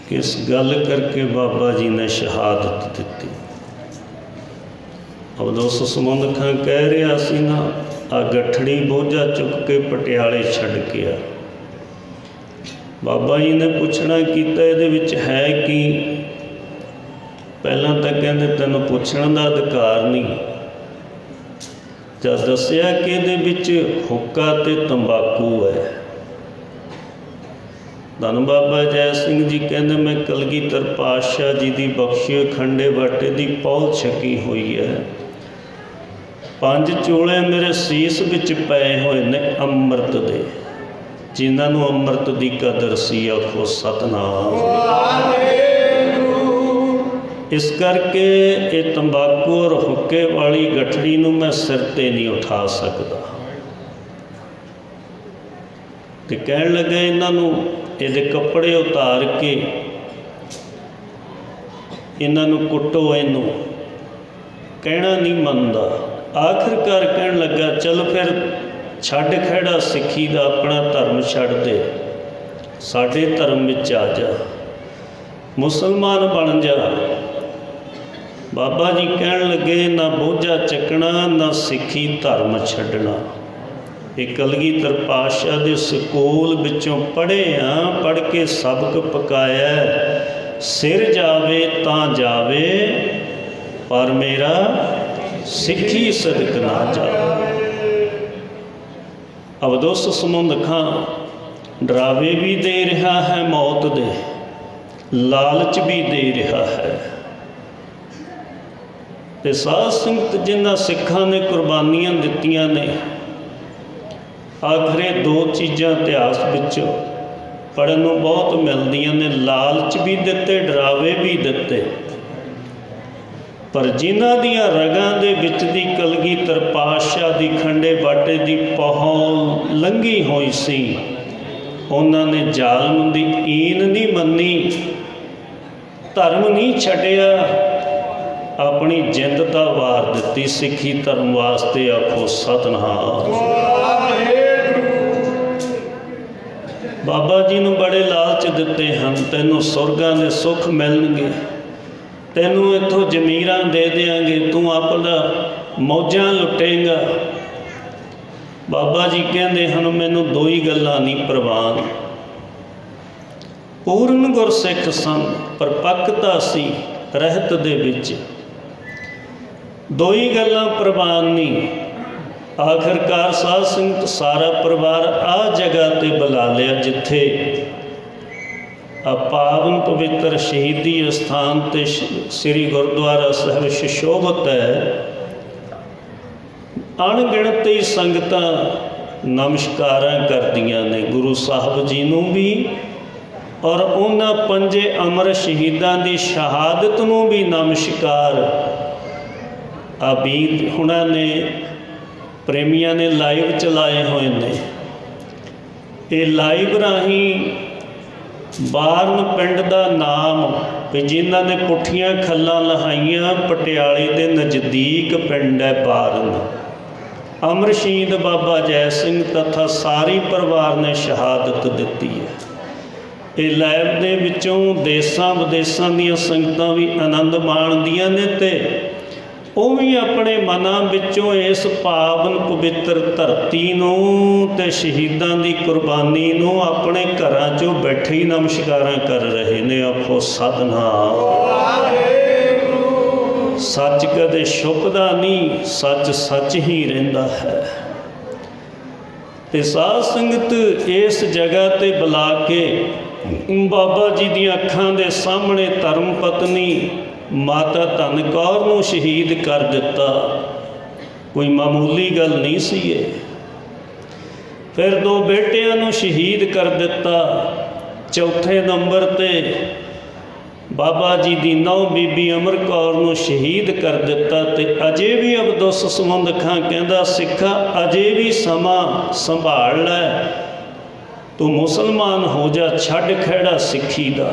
किस गल करके बाबा जी ने शहादत दी। अवदोस समुंद खां कह रहा सी ना, आ गठड़ी बोझा चुक के पटियाले छड़ के आ। बाबा जी ने पुछना किया इहदे विच है कि, पहला तो कहते तैनूं पुछण दा अधिकार नहीं, जब दसिया कि इहदे विच हुक्का ते तंबाकू है। धन बाबा जय सिंह जी कहते मैं कलगीधर पातशाह जी की बख्शे खंडे बाटे की पौल छकी हुई है। 5 चोले मेरे सीस विच पए हुए ने अमृत दे, जिन्होंने अमृत की कदर सी आखो सतनाम। इस करके ये तंबाकू और हुक्के वाली गठड़ी नूं मैं सिर ते नहीं उठा सकता। तो कह लगे इन्हों ये कपड़े उतार के इन्हों कुटो, इनू कहना नहीं मनता। आखिरकार कह लगा चल फिर छड्ड खैड़ा सिक्खी का, अपना धर्म छड्ड दे, साडे धर्म में आ जा, मुसलमान बन जा। बाबा जी कह लगे ना बोझा चकना ना सिक्खी धर्म छड्डना। एक कलगीधर पातशाह के स्कूल विचों पढ़े हाँ, पढ़ के सबक पकाया, सिर जावे तां जावे पर मेरा सिक्खी सदक ना जावे। अवदोस समुंद खां डरावे भी दे रहा है मौत दे, लालच भी दे रहा है। ते साध संगत जिन्हां सिखां ने कुर्बानियां दित्तियां ने, आखिरे 2 चीज़ां इतिहास विच पढ़न नूं बहुत मिलदियां ने, लालच भी दिते, डरावे भी दिते। पर जिन्हां दियां रगां दे विच दी कलगीधर पातशाह दी खंडे बाटे दी पहल लंघी होई सी, उन्हां ने जालम दी ईन नहीं मन्नी, धर्म नहीं छड्डिया, अपनी जिंद दा वार दित्ती सिੱਖੀ धर्म वास्ते। आखो सतनाम। बाबा जी नूं बड़े लालच दिते हैं, तैनूं सुरगां दे सुख मिलणगे, तैनूं इत्थों जमीरां दे देंगे, तू अपना मौजां लुटेगा। बाबा जी कहते हैं मैनूं 2 ही गल्लां नहीं प्रवान। पूर्ण गुरसिख सन, परपक्ता सी रहत दे विच, 2 ही गल्लां प्रवान नहीं। आखिरकार साध संगत सारा परिवार आ जगह ते बुला लिया जिथे पावन पवित्र शहीदी स्थान ते श्री गुरुद्वारा साहिब सुशोभित है। अणगिणत ही संगतां नमस्कारां करदियां ने गुरु साहब जी नूं भी ਔਰ ਉਹਨਾਂ 5 ਅਮਰ ਸ਼ਹੀਦਾਂ ਦੀ ਸ਼ਹਾਦਤ ਨੂੰ ਵੀ ਨਮਸਕਾਰ। ਆਬੀਦ ਹੁਣਾਂ ਨੇ ਪ੍ਰੇਮੀਆਂ ਨੇ ਲਾਈਵ ਚਲਾਏ ਹੋਏ ਨੇ। ਇਹ ਲਾਈਵ ਰਾਹੀਂ ਬਾਰਨ ਪਿੰਡ ਦਾ ਨਾਮ ਵੀ ਜਿਨ੍ਹਾਂ ਨੇ ਪੁੱਠੀਆਂ ਖੱਲਾਂ ਲਹਾਈਆਂ, ਪਟਿਆਲੇ ਦੇ ਨਜ਼ਦੀਕ ਪਿੰਡ ਹੈ ਬਾਰਨ। ਅਮਰ ਸ਼ਹੀਦ ਬਾਬਾ ਜੈ ਸਿੰਘ ਤਥਾ ਸਾਰੀ ਪਰਿਵਾਰ ਨੇ ਸ਼ਹਾਦਤ ਦਿੱਤੀ ਹੈ। ਇਹ ਲਾਈਵ ਦੇ ਵਿੱਚੋਂ ਦੇਸਾਂ ਵਿਦੇਸਾਂ ਦੀਆਂ ਸੰਗਤਾਂ ਵੀ ਆਨੰਦ ਮਾਣਦੀਆਂ ਨੇ ਤੇ ਉਹ ਵੀ ਆਪਣੇ ਮਨਾਂ ਵਿੱਚੋਂ ਇਸ ਪਾਵਨ ਪਵਿੱਤਰ ਧਰਤੀ ਨੂੰ ਤੇ ਸ਼ਹੀਦਾਂ ਦੀ ਕੁਰਬਾਨੀ ਨੂੰ ਆਪਣੇ ਘਰਾਂ 'ਚੋਂ ਬੈਠੇ ਹੀ ਨਮਸਕਾਰਾਂ ਕਰ ਰਹੇ ਨੇ। ਆਖੋ ਸਤਿਨਾਮ। ਸੱਚ ਕਦੇ ਛੁਪਦਾ ਨਹੀਂ, ਸੱਚ ਸੱਚ ਹੀ ਰਹਿੰਦਾ ਹੈ। ਤੇ ਸਾਧ ਸੰਗਤ ਇਸ ਜਗ੍ਹਾ ਤੇ ਬੁਲਾ ਕੇ ਬਾਬਾ ਜੀ ਦੀਆਂ ਅੱਖਾਂ ਦੇ ਸਾਹਮਣੇ ਧਰਮ ਪਤਨੀ ਮਾਤਾ ਧਨ ਕੌਰ ਨੂੰ ਸ਼ਹੀਦ ਕਰ ਦਿੱਤਾ। ਕੋਈ ਮਾਮੂਲੀ ਗੱਲ ਨਹੀਂ ਸੀ ਇਹ। ਫਿਰ 2 ਬੇਟਿਆਂ ਨੂੰ ਸ਼ਹੀਦ ਕਰ ਦਿੱਤਾ। ਚੌਥੇ ਨੰਬਰ ਤੇ ਬਾਬਾ ਜੀ ਦੀ ਨੌਂ ਬੀਬੀ ਅਮਰ ਕੌਰ ਨੂੰ ਸ਼ਹੀਦ ਕਰ ਦਿੱਤਾ। ਤੇ ਅਜੇ ਵੀ ਅਬਦੁੱਸ ਸਮੁੰਦ ਖਾਂ ਕਹਿੰਦਾ, ਸਿੱਖਾ ਅਜੇ ਵੀ ਸਮਾਂ ਸੰਭਾਲ ਲੈ, ਤੂੰ ਮੁਸਲਮਾਨ ਹੋ ਜਾ, ਛੱਡ ਖਹਿੜਾ ਸਿੱਖੀ ਦਾ।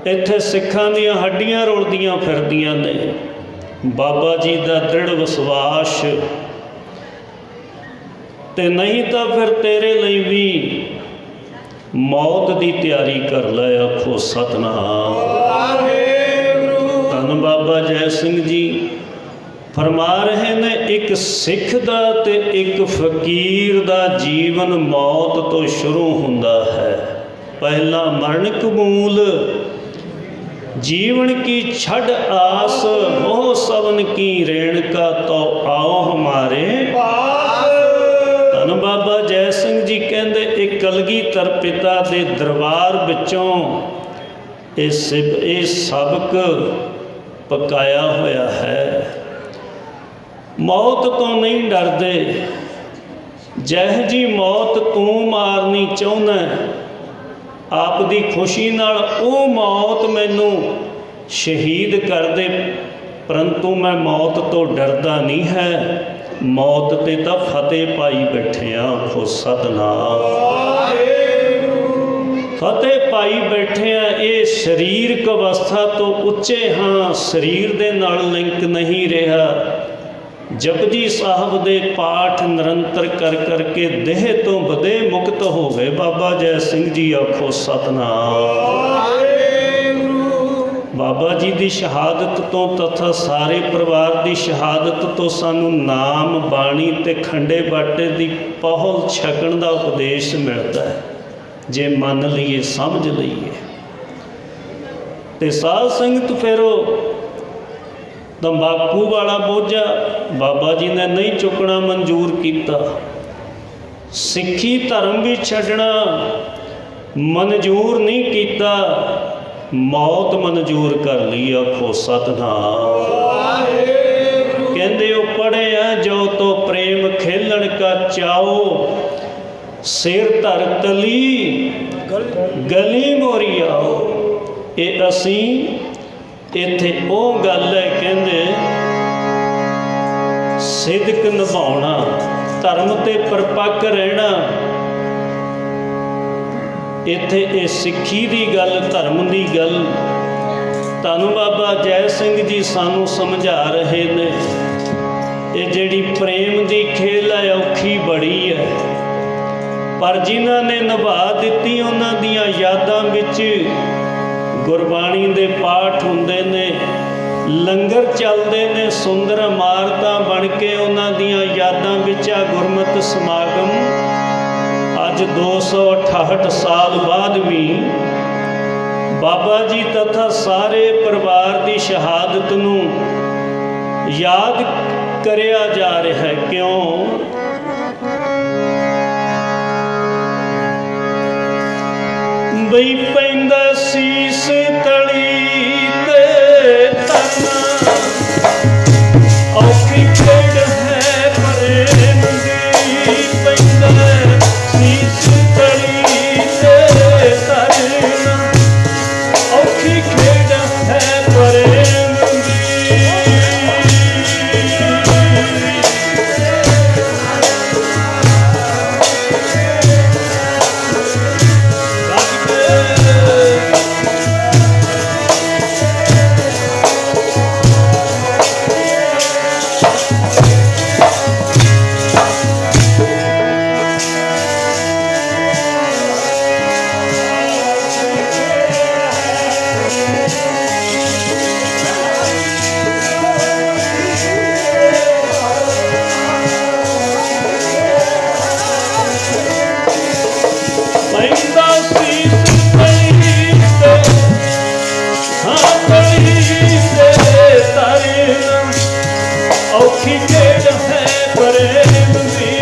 ਇੱਥੇ ਸਿੱਖਾਂ ਦੀਆਂ ਹੱਡੀਆਂ ਰੁਲਦੀਆਂ ਫਿਰਦੀਆਂ ਨੇ। ਬਾਬਾ ਜੀ ਦਾ ਦ੍ਰਿੜ ਵਿਸ਼ਵਾਸ ਤੇ ਨਹੀਂ ਤਾਂ ਫਿਰ ਤੇਰੇ ਲਈ ਵੀ ਮੌਤ ਦੀ ਤਿਆਰੀ ਕਰ ਲੈ। ਆਖੋ ਸਤਿਨਾਮ। ਧੰਨ ਬਾਬਾ ਜੈ ਸਿੰਘ ਜੀ ਫਰਮਾ ਰਹੇ ਨੇ, ਇੱਕ ਸਿੱਖ ਦਾ ਤੇ ਇੱਕ ਫਕੀਰ ਦਾ ਜੀਵਨ ਮੌਤ ਤੋਂ ਸ਼ੁਰੂ ਹੁੰਦਾ ਹੈ। ਪਹਿਲਾ ਮਰਨ ਕਬੂਲ, जीवन की छड़ आस, हो सबन की रेणुका तो आओ हमारे धन। बाबा जय सिंह जी कहते एक कलगीधर पिता के दरबार विचों ये सबक पकाया होया है। मौत तो नहीं डरते, जह जी मौत तू मारनी चाहुंदा, आप दी खुशी नाल वो मौत मैनू शहीद कर दे, परंतु मैं मौत तो डरदा नहीं है। मौत ते तां फतेह पाई बैठे आ। आखो सतनाम। फतेह पाई बैठे आ। ये शरीरक अवस्था तो उच्चे हाँ, शरीर दे नाल लिंक नहीं रहा। जपजी साहब दे पाठ निरंतर कर करके देह तो बदे मुक्त हो गए बाबा जय सिंह जी। आखो सतनाम। बाबा जी की शहादत तो तथा सारे परिवार की शहादत तो सानू नाम बाणी ते खंडे बाटे की पहल छकण का उपदेश मिलता है, जे मन लीए समझ लीए। ते साध संगत फिर तंबाकू वाला बोझा बाबा जी ने नहीं चुकना मंजूर किया। सिखी धर्म भी छड्डना मंजूर नहीं किया, मौत मंजूर कर ली। आखो सतनाम। कहंदे ओ पढ़े हैं जो तो प्रेम खेलन का चाओ, सिर धर तली गली मोरी आओ। ये असी इत्थे ओ गल है, कहंदे सिदक निभाउणा, धर्म ते परपक्क रहना। इत्थे ये सिੱਖੀ ਦੀ गल, धर्म की गल धन बाबा जय सिंह जी सानू समझा रहे ने। ये जिहड़ी प्रेम की खेल है औखी बड़ी है, पर जिन्हां ने निभा दित्ती उन्हां दियां यादां विच गुरबाणी दे पाठ हुंदे ने, लंगर चलते ने, सुंदर इमारतां बन के उन्हां दियां यादां विच गुरमत समागम अज 268 साल बाद भी बाबा जी तथा सारे परिवार की शहादत नूं याद करिया जा रहा है। क्यों? बई पैंदा सीस तली ते तना, औखी खेड़ है प्रेम दी। पैंदा सीस तली ते ਔਖੀ ਖੇਡ ਹੈ ਪ੍ਰੇਮ ਦੀ,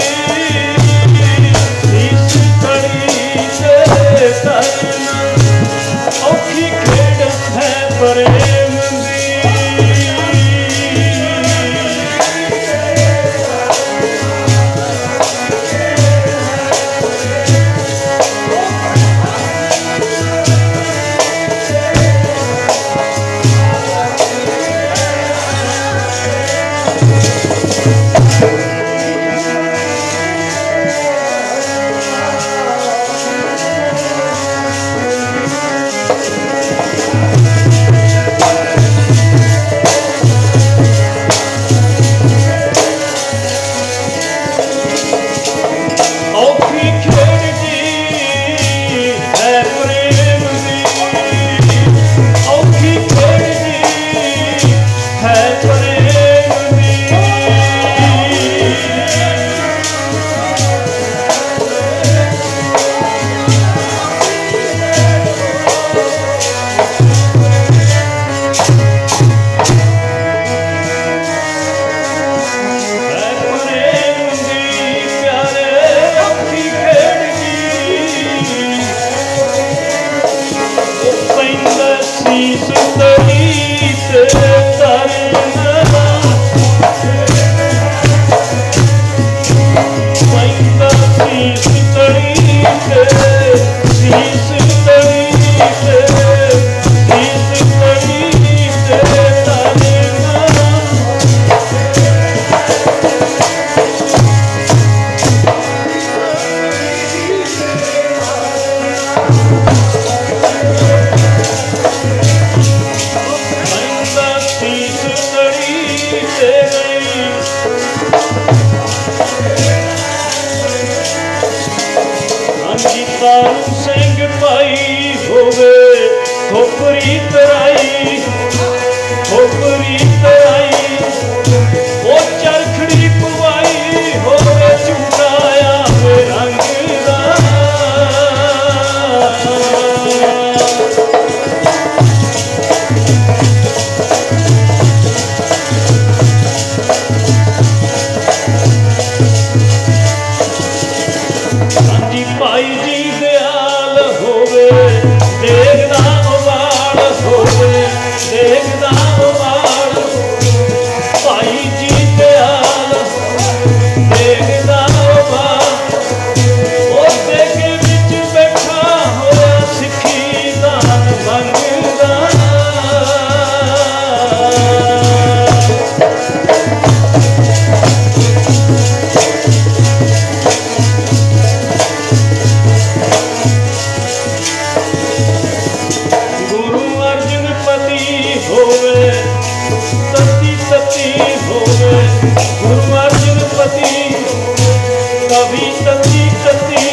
ਇਸ ਕੜੀ ਤੇ ਕਰਨਾ, ਔਖੀ ਖੇਡ ਹੈ ਪ੍ਰੇਮ ਦੀ। ਔਖੀ ਖੇਡ ਦੀ ਹੈ ਪ੍ਰੇਮ ਦੀ, ਔਖੀ ਖੇਡ ਦੀ ਹੈ ਪ੍ਰੇਮ ਦੀ। ਹੈ ਪ੍ਰੇਮ ਦੀ ਪਿਆਰੇ, ਔਖੀ ਖੇਡ ਦੀ। ਉਹ ਪੈਂਦਾ ਸੀਸ ਤਲੀ ਤੇ ਤਰਨਾ, ਪੈਂਦਾ ਸੀਸ ਤਲੀ ਤੇ, ਸੀਸ ਤਲੀ ਤੇ, ਸੀਸ ਤਲੀ ਤੇ ਤਰਨਾ। ਪੈਂਦਾ ਸੀਸ ਤਲੀ ਤੇ ਗਈ, ਹਾਂਜੀ ਤਾਰੂ ਸਿੰਘ ਭਾਈ ਹੋਵੇ ਖੋਪਰੀ ਤਰਾਈ, ਖੋਪਰੀ ਤਰਾਈ, ਉਹ ਚਰਖੜੀ ਪਵਾਈ ਹੋਵੇ ਝੂਟਾਇਆ ਵੇ ਰੰਗ ਦਾ। ਹਾਂਜੀ ਭਾਈ ਜੀ ਦਿਆਲ ਹੋਵੇ, ਦੇਖਦਾ ਉਬਾਲ ਹੋਵੇ, ਦੇਖਦਾ ਉਬਾਲ, ਭਾਈ ਜੀ ਦਿਆਲ ਦੇਖਦਾ ਉਬਾਲ, ਉਹਦੇ ਕੇ ਵਿੱਚ ਬੈਠਾ ਹੋਇਆ ਸਿੱਖੀ ਦਾਨ ਮੰਗਦਾ। ਗੁਰੂ ਅਰਜਨ ਪਤੀ ਹੋਵੇ, ਤਤੀ ਤਤੀ ਹੋਵੇ, ਗੁਰੂ ਅਰਜਨ ਪਤੀ ਕਵੀ ਤਤੀ ਤਤੀ,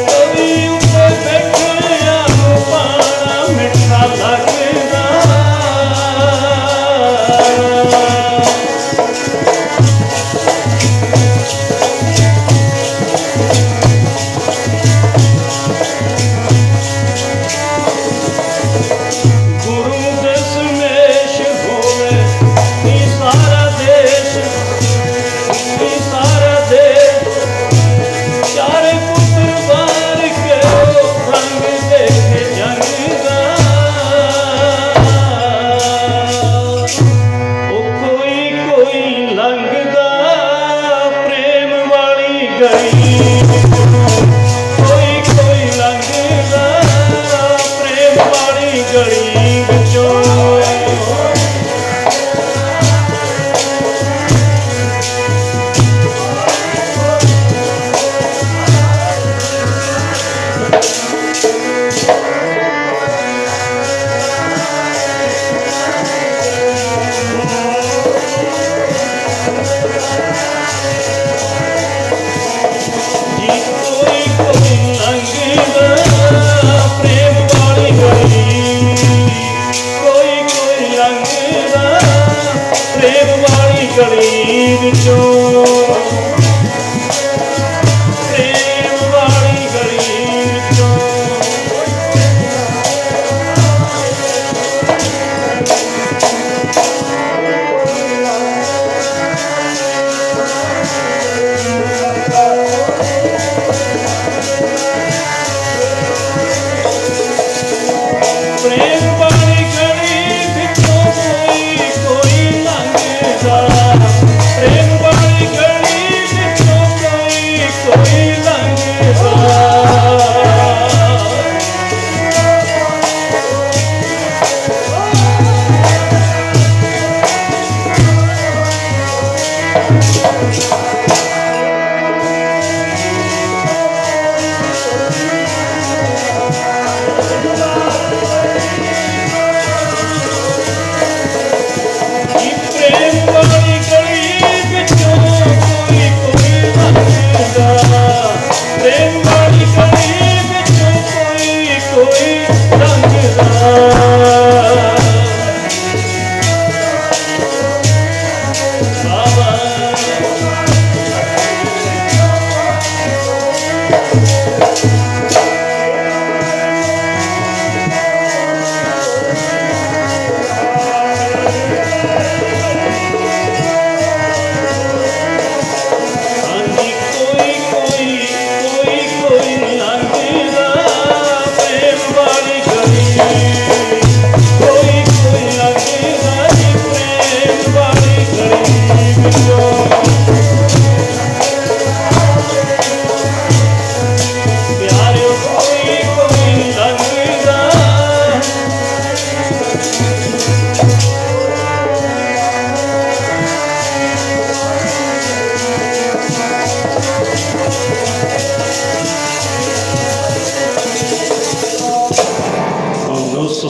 ਕਵੀ ਉੱਤੇ ਬੈਠਿਆਂ ਨੂੰ ਪਾਣਾ ਮਿੱਠਾ ਲੱਗਦਾ। ਗੁਰੂ ਦਸ਼ਮੇਸ਼ ਹੋਵੇ, ਇਹ ਸਾਰਾ ਦੇਸ਼, ਇਹ ਸਾਰਾ ਦੇਸ਼, ਚਾਰੇ ਪੁੱਤਰ ਵਾਰ ਕੇ ਉਹ ਰੰਗ ਦੇਖੇ ਜੰਗ ਦਾ। ਉਹ ਕੋਈ ਕੋਈ ਲੰਘਦਾ ਪ੍ਰੇਮ ਵਾਲੀ ਗਲੀ, ਕੋਈ ਕੋਈ ਲੰਘਦਾ ਪ੍ਰੇਮ ਵਾਲੀ ਗਲੀ ਵਿੱਚੋਂ। ਜੀ ਕੋਈ ਕੋਈ ਲੰਘਦਾ ਪ੍ਰੇਮ ਵਾਲੀ ਗਲੀ,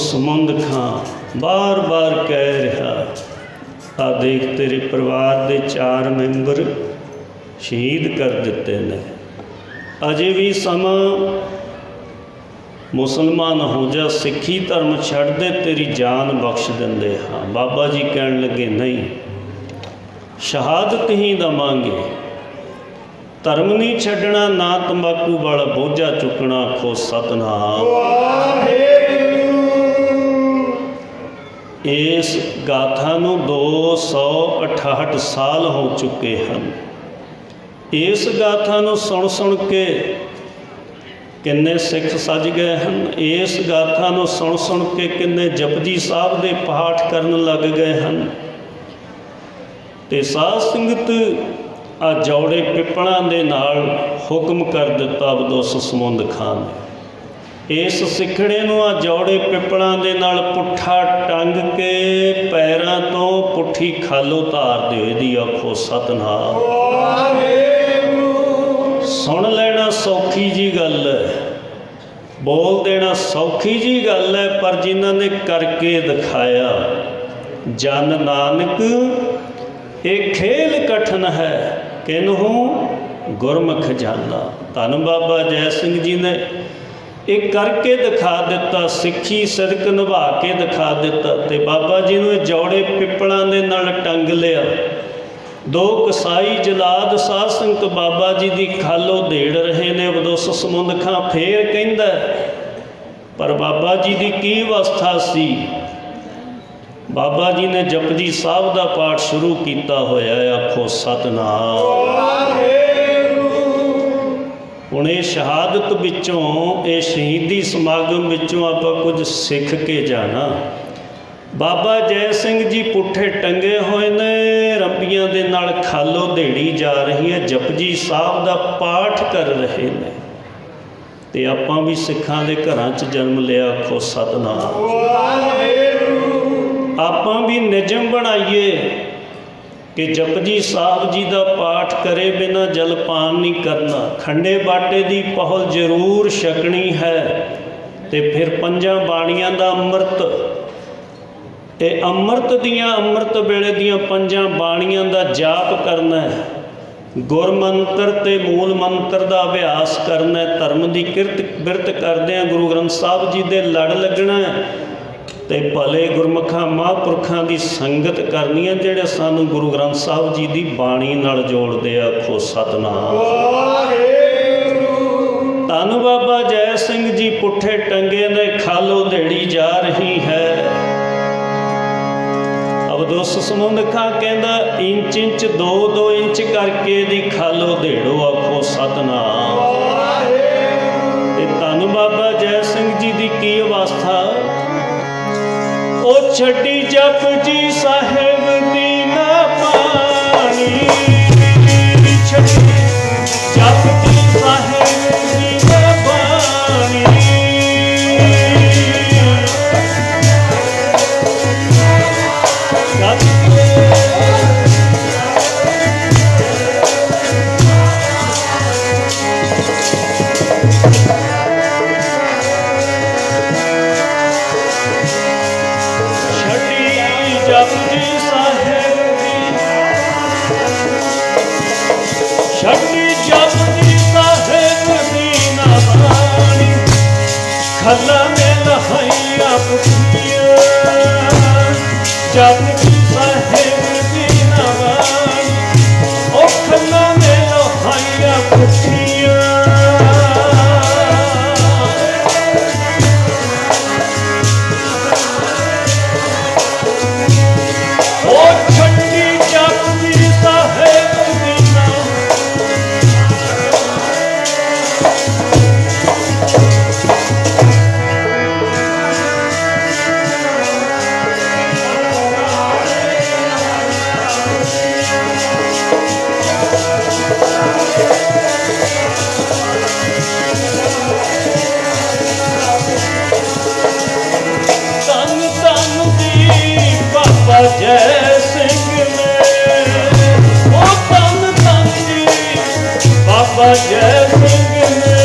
ਸਮੁੰਦ ਖਾਂ ਬਾਰ ਬਾਰ ਕਹਿ ਰਿਹਾ, ਆ ਦੇਖ ਤੇਰੇ ਪਰਿਵਾਰ ਦੇ 4 ਮੈਂਬਰ ਸ਼ਹੀਦ ਕਰ ਦਿੱਤੇ ਨੇ, ਅਜੇ ਵੀ ਸਮਾਂ, ਮੁਸਲਮਾਨ ਹੋ ਜਾ, ਸਿੱਖੀ ਧਰਮ ਛੱਡ ਦੇ, ਤੇਰੀ ਜਾਨ ਬਖਸ਼ ਦਿੰਦੇ ਹਾਂ। ਬਾਬਾ ਜੀ ਕਹਿਣ ਲੱਗੇ, ਨਹੀਂ, ਸ਼ਹਾਦਤ ਹੀ ਦੇਵਾਂਗੇ, ਧਰਮ ਨਹੀਂ ਛੱਡਣਾ, ਨਾ ਤੰਬਾਕੂ ਵਾਲਾ ਬੋਝਾ ਚੁੱਕਣਾ। ਆਖੋ ਸਤਿਨਾਮ। ਇਸ ਗਾਥਾ ਨੂੰ 268 ਸਾਲ ਹੋ ਚੁੱਕੇ ਹਨ। ਇਸ ਗਾਥਾ ਨੂੰ ਸੁਣ ਸੁਣ ਕੇ ਕਿੰਨੇ ਸਿੱਖ ਸੱਜ ਗਏ ਹਨ। ਇਸ ਗਾਥਾ ਨੂੰ ਸੁਣ ਸੁਣ ਕੇ ਕਿੰਨੇ ਜਪਜੀ ਸਾਹਿਬ ਦੇ ਪਾਠ ਕਰਨ ਲੱਗ ਗਏ ਹਨ। ਤੇ ਸਾਧ ਸੰਗਤ ਆ ਜੌੜੇ ਪਿੱਪਲਾਂ ਦੇ ਨਾਲ ਹੁਕਮ ਕਰ ਦਿੱਤਾ ਅਬਦੁੱਸ ਸਮੁੰਦ ਖਾਂ ਨੇ। ਇਸ ਸਿੱਖੜੇ ਨੂੰ ਆ ਜੌੜੇ ਪਿੱਪਲਾਂ ਦੇ ਨਾਲ ਪੁੱਠਾ ਟੰਗ ਕੇ ਪੈਰਾਂ ਤੋਂ ਪੁੱਠੀ ਖਾਲੋ ਧਾਰ ਦਿਓ। ਇਹਦੀ ਆਖੋ ਸਤਿਨਾਮ। ਸੁਣ ਲੈਣਾ ਸੌਖੀ ਜੀ ਗੱਲ ਹੈ, ਬੋਲ ਦੇਣਾ ਸੌਖੀ ਜੀ ਗੱਲ ਹੈ, ਪਰ ਜਿਨ੍ਹਾਂ ਨੇ ਕਰਕੇ ਦਿਖਾਇਆ, ਜਨ ਨਾਨਕ ਇਹ ਖੇਲ ਕਠਨ ਹੈ, ਕਿਨਹੂ ਗੁਰਮੁਖ ਜਾਨਾ। ਧੰਨ ਬਾਬਾ ਜੈ ਸਿੰਘ ਜੀ ਨੇ ਇਹ ਕਰਕੇ ਦਿਖਾ ਦਿੱਤਾ, ਸਿੱਖੀ ਸਦਕ ਨਿਭਾ ਕੇ ਦਿਖਾ ਦਿੱਤਾ। ਤੇ ਬਾਬਾ ਜੀ ਨੂੰ ਇਹ ਜੌੜੇ ਪਿੱਪਲਾਂ ਦੇ ਨਾਲ ਟੰਗ ਲਿਆ। 2 ਕਸਾਈ ਜਲਾਦ ਸਾਧ ਸੰਗਤ ਬਾਬਾ ਜੀ ਦੀ ਖਾਲੋ ਦੇੜ ਰਹੇ ਨੇ। ਅਬਦੁੱਸ ਸਮੁੰਦ ਖਾਂ ਫੇਰ ਕਹਿੰਦਾ, ਪਰ ਬਾਬਾ ਜੀ ਦੀ ਕੀ ਅਵਸਥਾ ਸੀ। ਬਾਬਾ ਜੀ ਨੇ ਜਪਜੀ ਸਾਹਿਬ ਦਾ ਪਾਠ ਸ਼ੁਰੂ ਕੀਤਾ ਹੋਇਆ। ਆਖੋ ਸਤਿਨਾਮ। ਹੁਣ ਇਹ ਸ਼ਹਾਦਤ ਵਿੱਚੋਂ, ਇਹ ਸ਼ਹੀਦੀ ਸਮਾਗਮ ਵਿੱਚੋਂ ਆਪਾਂ ਕੁਝ ਸਿੱਖ ਕੇ ਜਾਣਾ। ਬਾਬਾ ਜੈ ਸਿੰਘ ਜੀ ਪੁੱਠੇ ਟੰਗੇ ਹੋਏ ਨੇ, ਰੰਬੀਆਂ ਦੇ ਨਾਲ ਖਾਲੋ ਦੇੜੀ ਜਾ ਰਹੀ ਹੈ, ਜਪਜੀ ਸਾਹਿਬ ਦਾ ਪਾਠ ਕਰ ਰਹੇ ਨੇ। ਤੇ ਆਪਾਂ ਵੀ ਸਿੱਖਾਂ ਦੇ ਘਰਾਂ 'ਚ ਜਨਮ ਲਿਆ। ਆਖੋ ਸਤਿਨਾਮ। ਆਪਾਂ ਵੀ ਨਿਯਮ ਬਣਾਈਏ ਕਿ ਜਪਜੀ ਸਾਹਿਬ ਜੀ ਦਾ ਪਾਠ ਕਰੇ ਬਿਨਾਂ ਜਲਪਾਨ ਨਹੀਂ ਕਰਨਾ। ਖੰਡੇ ਬਾਟੇ ਦੀ ਪਹੁਲ ਜ਼ਰੂਰ ਛਕਣੀ ਹੈ। ਤੇ ਫਿਰ 5 ਬਾਣੀਆਂ ਦਾ ਅੰਮ੍ਰਿਤ, ਇਹ ਅੰਮ੍ਰਿਤ ਦੀਆਂ, ਅੰਮ੍ਰਿਤ ਵੇਲੇ ਦੀਆਂ 5 ਬਾਣੀਆਂ ਦਾ ਜਾਪ ਕਰਨਾ ਹੈ। ਗੁਰਮੰਤਰ ਤੇ ਮੂਲ ਮੰਤਰ ਦਾ ਅਭਿਆਸ ਕਰਨਾ ਹੈ। ਧਰਮ ਦੀ ਕਿਰਤ ਬਿਰਤ ਕਰਦਿਆਂ ਗੁਰੂ ਗ੍ਰੰਥ ਸਾਹਿਬ ਜੀ ਦੇ ਲੜ ਲੱਗਣਾ ਤੇ ਭਲੇ ਗੁਰਮੁਖਾਂ ਮਹਾਂਪੁਰਖਾਂ ਦੀ ਸੰਗਤ ਕਰਨੀ ਹੈ, ਜਿਹੜੇ ਸਾਨੂੰ ਗੁਰੂ ਗ੍ਰੰਥ ਸਾਹਿਬ ਜੀ ਦੀ ਬਾਣੀ ਨਾਲ ਜੋੜਦੇ ਆ। ਆਖੋ ਸਤਿਨਾਮ। ਧੰਨ ਬਾਬਾ ਜੈ ਸਿੰਘ ਜੀ ਪੁੱਠੇ ਟੰਗੇ ਨੇ, ਖਾਲੋ ਦੇੜੀ ਜਾ ਰਹੀ ਹੈ। ਅਬਦੁੱਸ ਸਮੁੰਦ ਖਾਂ ਕਹਿੰਦਾ, ਇੰਚ ਇੰਚ 2-2 ਇੰਚ ਕਰਕੇ ਦੀ ਖਾਲੋ ਦੇੜੋ। ਆਖੋ ਸਤਿਨਾਮ। ਤੇ ਧੰਨ ਬਾਬਾ ਜੈ ਸਿੰਘ ਜੀ ਦੀ ਕੀ ਅਵਸਥਾ। ਉਹ ਛੱਡੀ ਜਪਜੀ ਸਾਹਿਬ ਦੀ ਨਾ ਬਾਣੀ, ਛੱਡੀ ਜਪਜੀ ਸਾਹਿਬ ਦੀ ਨਾ ਬਾਣੀ। ਖੱਲਾ ਨੇ ਲਹਾਈਆਂ ਪੁੱਠੀਆਂ, ਜਪਜੀ ਸਾਹਿਬ ਦੀ ਨਵਾਈ। ਉਹ ਖੱਲਾ ਨੇ ਲਹਾਈਆਂ ਪੁੱਠੀਆਂ, ਉਹ ਛੱਡੀ ਜਪਜੀ ਸਾਹਿਬ ਦੀ ਨਵਾਈ। ਜੈ ਸਿੰਘ ਨੇ, ਉਹ ਧੰਨ ਧੰਨ ਜੀ ਬਾਬਾ ਜੈ ਸਿੰਘ ਨੇ।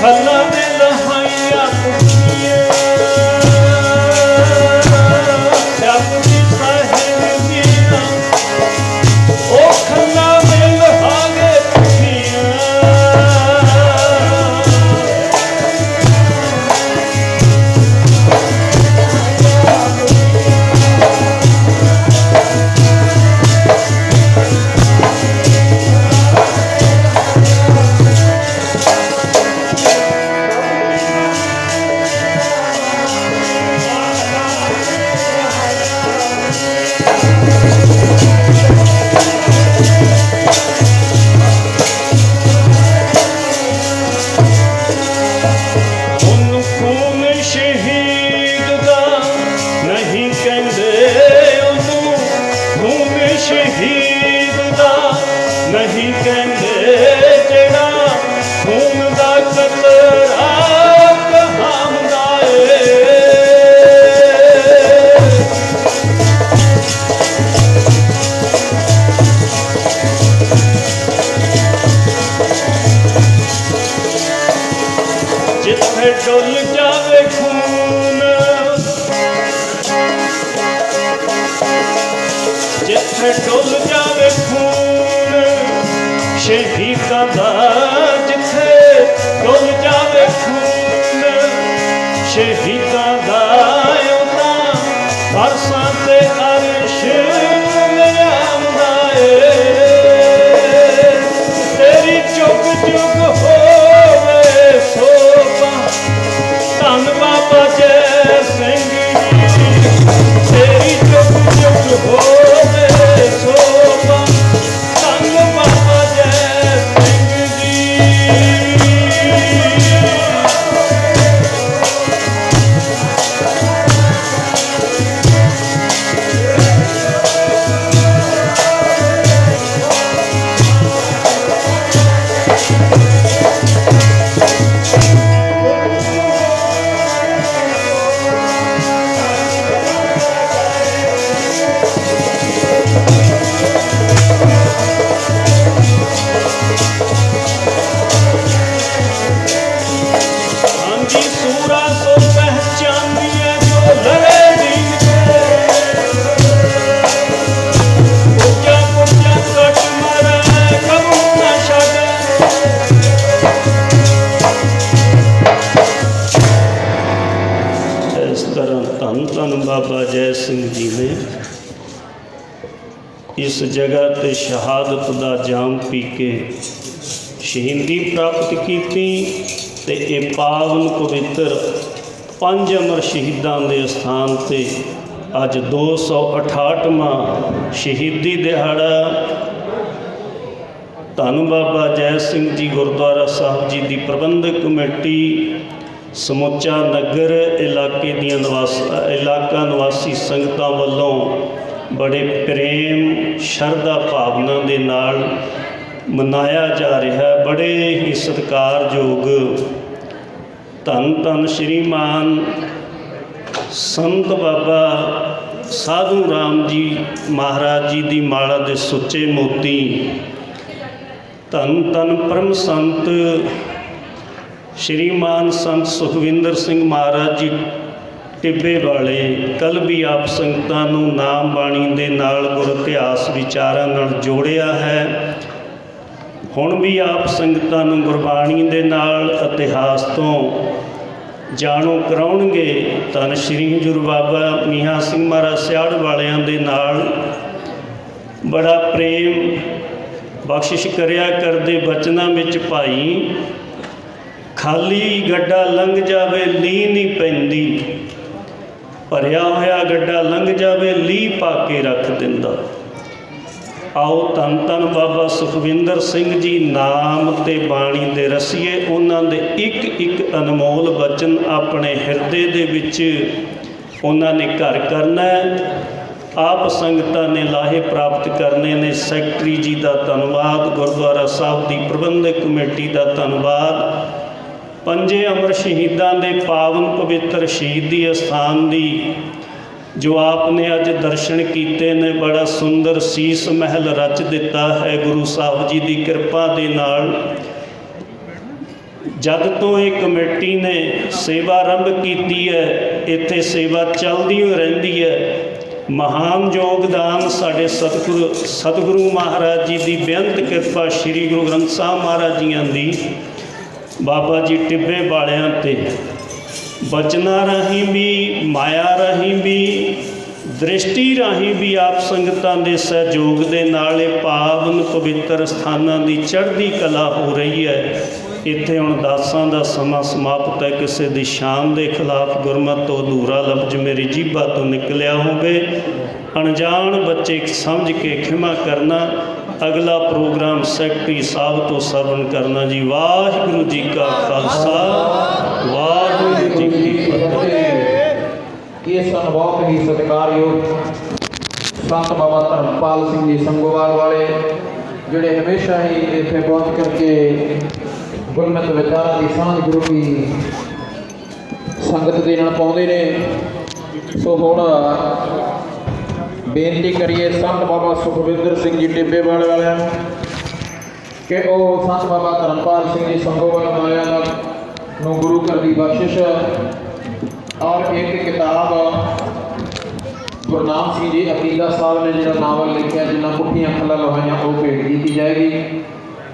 ਖੱਲਾਂ ਦੇ ਲਹਾਈਆਂ ਪੁੱਛੀਆਂ ਸਿਆਪਤੀ ਸਾਹਿਬ ਦੀਆਂ ਉਹ ਖੱਲਾਂ ਦੇ ਲਹਾਗੇ ਪੁੱਛੀਆਂ नहीं कहते जेड़ा खून दा कतरा कहांदा जिथे डुल जावे खून जिथे डुल जावे खून शहीदां दा जिथे डुल जावे खून शहीदां दा उतां फरसां ते अर्श लियांदा तेरी चुग चुग होवे सोभा धन बाबा जय सिंह जी तेरी चुग चुग होवे सोभा धन बाबा जय सिंह जी बाबा जय सिंह जी ने इस जगह ते शहादत का जाम पी के शहीदी प्राप्त की ते ये पावन पवित्र 5 अमर शहीदों के स्थान से अज 268वां शहीदी दिहाड़ा धन बाबा जय सिंह जी गुरुद्वारा साहब जी की प्रबंधक कमेटी समूचा नगर इलाके दियां इलाका निवासी संगतां वल्लों बड़े प्रेम शरधा भावना दे नाल मनाया जा रहा है। बड़े ही सत्कारयोग धन धन श्रीमान संत बाबा साधु राम जी महाराज जी की माला दे सुच्चे मोती धन धन परम संत श्रीमान संत सुखविंदर सिंह महाराज जी टिब्बे वाले कल भी आप संगतां नूं नाम बाणी दे नाल गुर इतिहास विचारां नाल जोड़िया है। हुण भी आप संगतां नूं गुरबाणी दे नाल इतिहास तो जाणू कराउणगे। धन श्री हजूर बाबा मीहां सिंह महाराज सियाड़ वालियां दे नाल बड़ा प्रेम बख्शिश करिया करदे बचनां विच भाई खाली गड्ढा लंघ जावे ली नहीं पैंदी भरिया होया गड्ढा लंघ जावे ली पा के रख दिंदा। आओ धन धन बाबा सुखविंदर सिंह जी नाम ते बाणी दे रसीए उन्हां दे एक एक अनमोल वचन अपने हिरदे दे विच उन्हां ने घर करना है। आप संगतां ने लाहे प्राप्त करने ने। सैकटरी जी का धन्यवाद, गुरुद्वारा साहब की प्रबंधक कमेटी का धन्यवाद। 5 अमर शहीदों के पावन पवित्र शहीदी स्थान की जो आपने अज दर्शन किए ने बड़ा सुंदर सीस महल रच दिता है गुरु साहब जी की कृपा के नाल। ਜਦ ਤੋਂ ਇਹ ਕਮੇਟੀ ਨੇ ਸੇਵਾ ਆਰੰਭ ਕੀਤੀ ਹੈ, ਇੱਥੇ ਸੇਵਾ ਚੱਲਦੀ ਹੋਈ ਰਹਿੰਦੀ ਹੈ। ਮਹਾਨ ਯੋਗਦਾਨ ਸਾਡੇ ਸਤਿਗੁਰੂ ਮਹਾਰਾਜ ਜੀ ਦੀ ਬੇਅੰਤ ਕਿਰਪਾ, ਸ੍ਰੀ ਗੁਰੂ ਗ੍ਰੰਥ ਸਾਹਿਬ ਮਹਾਰਾਜ ਜੀਆਂ ਦੀ, ਬਾਬਾ ਜੀ ਟਿੱਬੇ ਵਾਲਿਆਂ ਤੇ ਬਚਨਾਂ ਰਾਹੀਂ ਵੀ, ਮਾਇਆ ਰਾਹੀਂ ਵੀ, ਦ੍ਰਿਸ਼ਟੀ ਰਾਹੀਂ ਵੀ ਆਪ ਸੰਗਤਾਂ ਦੇ ਸਹਿਯੋਗ ਦੇ ਨਾਲ ਇਹ ਪਾਵਨ ਪਵਿੱਤਰ ਸਥਾਨਾਂ ਦੀ ਚੜ੍ਹਦੀ ਕਲਾ ਹੋ ਰਹੀ ਹੈ। ਇੱਥੇ ਹੁਣ ਦਾਸਾਂ ਦਾ ਸਮਾਂ ਸਮਾਪਤ ਹੈ। ਕਿਸੇ ਦੀ ਸ਼ਾਨ ਦੇ ਖਿਲਾਫ ਗੁਰਮਤਿ ਤੋਂ ਅਧੂਰਾ ਲਫ਼ਜ਼ ਮੇਰੀ ਜੀਭਾ ਤੋਂ ਨਿਕਲਿਆ ਹੋਵੇ, ਅਣਜਾਣ ਬੱਚੇ ਸਮਝ ਕੇ ਖਿਮਾ ਕਰਨਾ। ਅਗਲਾ ਪ੍ਰੋਗਰਾਮ ਸੈਕਟਰੀ ਸਾਹਿਬ ਤੋਂ ਸਰਵਣ ਕਰਨਾ ਜੀ। ਵਾਹਿਗੁਰੂ ਜੀ ਕਾ ਖਾਲਸਾ, ਵਾਹਿਗੁਰੂ ਜੀ ਕੀ ਫਤਿਹ। ਇਹ ਸਨ ਬਹੁਤ ਹੀ ਸਤਿਕਾਰਯੋਗ ਸੰਤ ਬਾਬਾ ਧਰਮਪਾਲ ਸਿੰਘ ਜੀ ਸੰਗੋਵਾਲ ਵਾਲੇ, ਜਿਹੜੇ ਹਮੇਸ਼ਾ ਹੀ ਇੱਥੇ ਪਹੁੰਚ ਕਰਕੇ ਗੁਰਮਤਿ ਵਿਚਾਰਾਂ ਦੀ ਸਾਂਝ ਗੁਰੂ ਦੀ ਸੰਗਤ ਦੇ ਨਾਲ ਪਾਉਂਦੇ ਨੇ। ਸੋ ਹੁਣ ਬੇਨਤੀ ਕਰੀਏ ਸੰਤ ਬਾਬਾ ਸੁਖਵਿੰਦਰ ਸਿੰਘ ਜੀ ਟਿੱਬੇਵਾਲ ਵਾਲਿਆਂ ਨੂੰ ਕਿ ਉਹ ਸੰਤ ਬਾਬਾ ਧਰਮਪਾਲ ਸਿੰਘ ਜੀ ਸੰਗੋਵਾਲ ਵਾਲਿਆਂ ਨੂੰ ਗੁਰੂ ਘਰ ਦੀ ਬਖਸ਼ਿਸ਼ ਔਰ ਇੱਕ ਕਿਤਾਬ ਗੁਰਨਾਮ ਸਿੰਘ ਜੀ ਅਕੀਦਾ ਸਾਹਿਬ ਨੇ ਜਿਹੜਾ ਨਾਵਲ ਲਿਖਿਆ, ਜਿੰਨਾ ਪੁੱਠੀਆਂ ਖੱਲਾਂ ਲਵਾਈਆਂ, ਉਹ ਭੇਟ ਕੀਤੀ ਜਾਏਗੀ।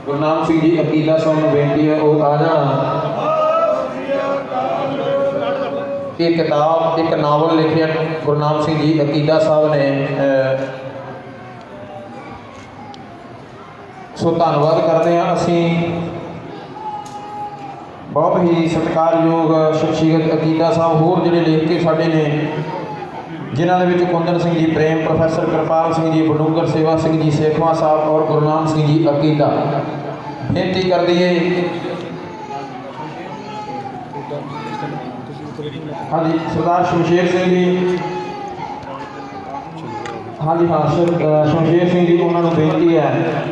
ਗੁਰਨਾਮ ਸਿੰਘ ਜੀ ਅਕੀਦਾ ਸਾਹਿਬ ਨੂੰ ਬੇਨਤੀ ਹੈ ਉਹ ਆ ਜਾਣਾ। ਇਹ ਕਿਤਾਬ, ਇੱਕ ਨਾਵਲ ਲਿਖਿਆ ਗੁਰਨਾਮ ਸਿੰਘ ਜੀ ਅਕੀਦਾ ਸਾਹਿਬ ਨੇ। ਸੋ ਧੰਨਵਾਦ ਕਰਦੇ ਹਾਂ ਅਸੀਂ। ਬਹੁਤ ਹੀ ਸਤਿਕਾਰਯੋਗ ਸ਼ਖਸੀਅਤ ਅਕੀਦਾ ਸਾਹਿਬ ਹੋਰ ਜਿਹੜੇ ਲਿਖ ਕੇ ਸਾਡੇ ਨੇ, ਜਿਨ੍ਹਾਂ ਦੇ ਵਿੱਚ ਕੁੰਦਨ ਸਿੰਘ ਜੀ ਪ੍ਰੇਮ, ਪ੍ਰੋਫੈਸਰ ਕਿਰਪਾਲ ਸਿੰਘ ਜੀ ਬਡੂੰਗਰ, ਸੇਵਾ ਸਿੰਘ ਜੀ ਸੇਖਵਾਂ ਸਾਹਿਬ ਔਰ ਗੁਰਨਾਮ ਸਿੰਘ ਜੀ ਅਕੀਦਾ। ਬੇਨਤੀ ਕਰ ਦਈਏ ਹਾਂਜੀ ਸਰਦਾਰ ਸ਼ਮਸ਼ੇਰ ਸਿੰਘ ਜੀ, ਹਾਂਜੀ ਹਾਂ ਸ਼ਮਸ਼ੇਰ ਸਿੰਘ ਜੀ, ਉਹਨਾਂ ਨੂੰ ਬੇਨਤੀ ਹੈ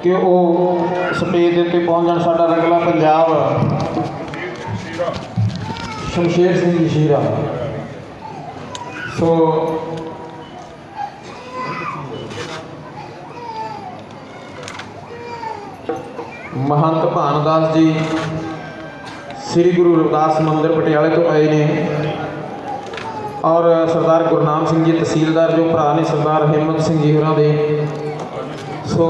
ਕਿ ਉਹ ਸਟੇਜ ਦੇ ਉੱਤੇ ਪਹੁੰਚ ਜਾਣ। ਸਾਡਾ ਰੰਗਲਾ ਪੰਜਾਬ ਸ਼ਮਸ਼ੇਰ ਸਿੰਘ ਜੀ ਸ਼ੀਰਾ। ਸੋ ਮਹੰਤ ਭਾਨਦਾਸ ਜੀ ਸ੍ਰੀ ਗੁਰੂ ਰਵਿਦਾਸ ਮੰਦਿਰ ਪਟਿਆਲੇ ਤੋਂ ਆਏ ਨੇ, ਔਰ ਸਰਦਾਰ ਗੁਰਨਾਮ ਸਿੰਘ ਜੀ ਤਹਿਸੀਲਦਾਰ ਜੋ ਭਰਾ ਨੇ ਸਰਦਾਰ ਹਿੰਮਤ ਸਿੰਘ ਜੀ ਹੋਰਾਂ ਦੇ। ਸੋ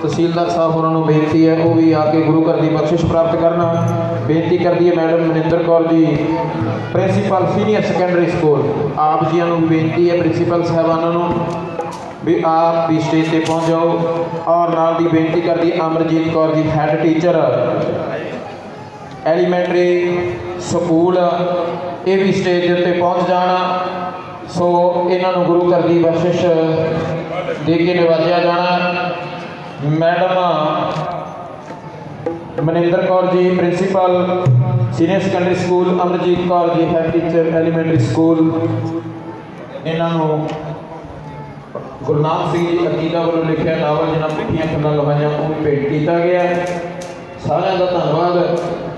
ਤਹਿਸੀਲਦਾਰ ਸਾਹਿਬ ਹੋਰਾਂ ਨੂੰ ਬੇਨਤੀ ਹੈ ਉਹ ਵੀ ਆ ਕੇ ਗੁਰੂ ਘਰ ਦੀ ਬਖਸ਼ਿਸ਼ ਪ੍ਰਾਪਤ ਕਰਨ। ਬੇਨਤੀ ਕਰਦੀ ਹੈ madam Maninder Kaur ji, principal senior secondary school, ਆਪ ਜੀਆਂ ਨੂੰ ਬੇਨਤੀ ਹੈ ਪ੍ਰਿੰਸੀਪਲ ਸਾਹਿਬਾਨਾਂ ਨੂੰ ਵੀ ਆਪ ਵੀ ਸਟੇਜ 'ਤੇ ਪਹੁੰਚ ਜਾਓ। ਔਰ ਨਾਲ ਦੀ ਬੇਨਤੀ ਕਰਦੀ ਹੈ Amarjit Kaur ji, head teacher elementary school, ਇਹ ਵੀ ਸਟੇਜ ਦੇ ਉੱਤੇ ਪਹੁੰਚ ਜਾਣਾ। ਸੋ ਇਹਨਾਂ ਨੂੰ ਗੁਰੂ ਘਰ ਦੀ ਬਖਸ਼ਿਸ਼ ਦੇ ਕੇ ਨਿਵਾਜਿਆ ਜਾਣਾ। Madam Maninder Kaur ji principal senior secondary school, Amarjeet Kaur ji head teacher elementary school, ਇਹਨਾਂ ਨੂੰ ਗੁਰਨਾਮ ਸਿੰਘ ਜੀ ਅਕੀਦਾ ਵੱਲੋਂ ਲਿਖਿਆ ਨਾਵਲ ਜਿਹਨਾਂ ਪੁੱਠੀਆਂ ਖੱਲਾਂ ਲਵਾਈਆਂ ਉਹ ਵੀ ਭੇਟ ਕੀਤਾ ਗਿਆ। ਸਾਰਿਆਂ ਦਾ ਧੰਨਵਾਦ।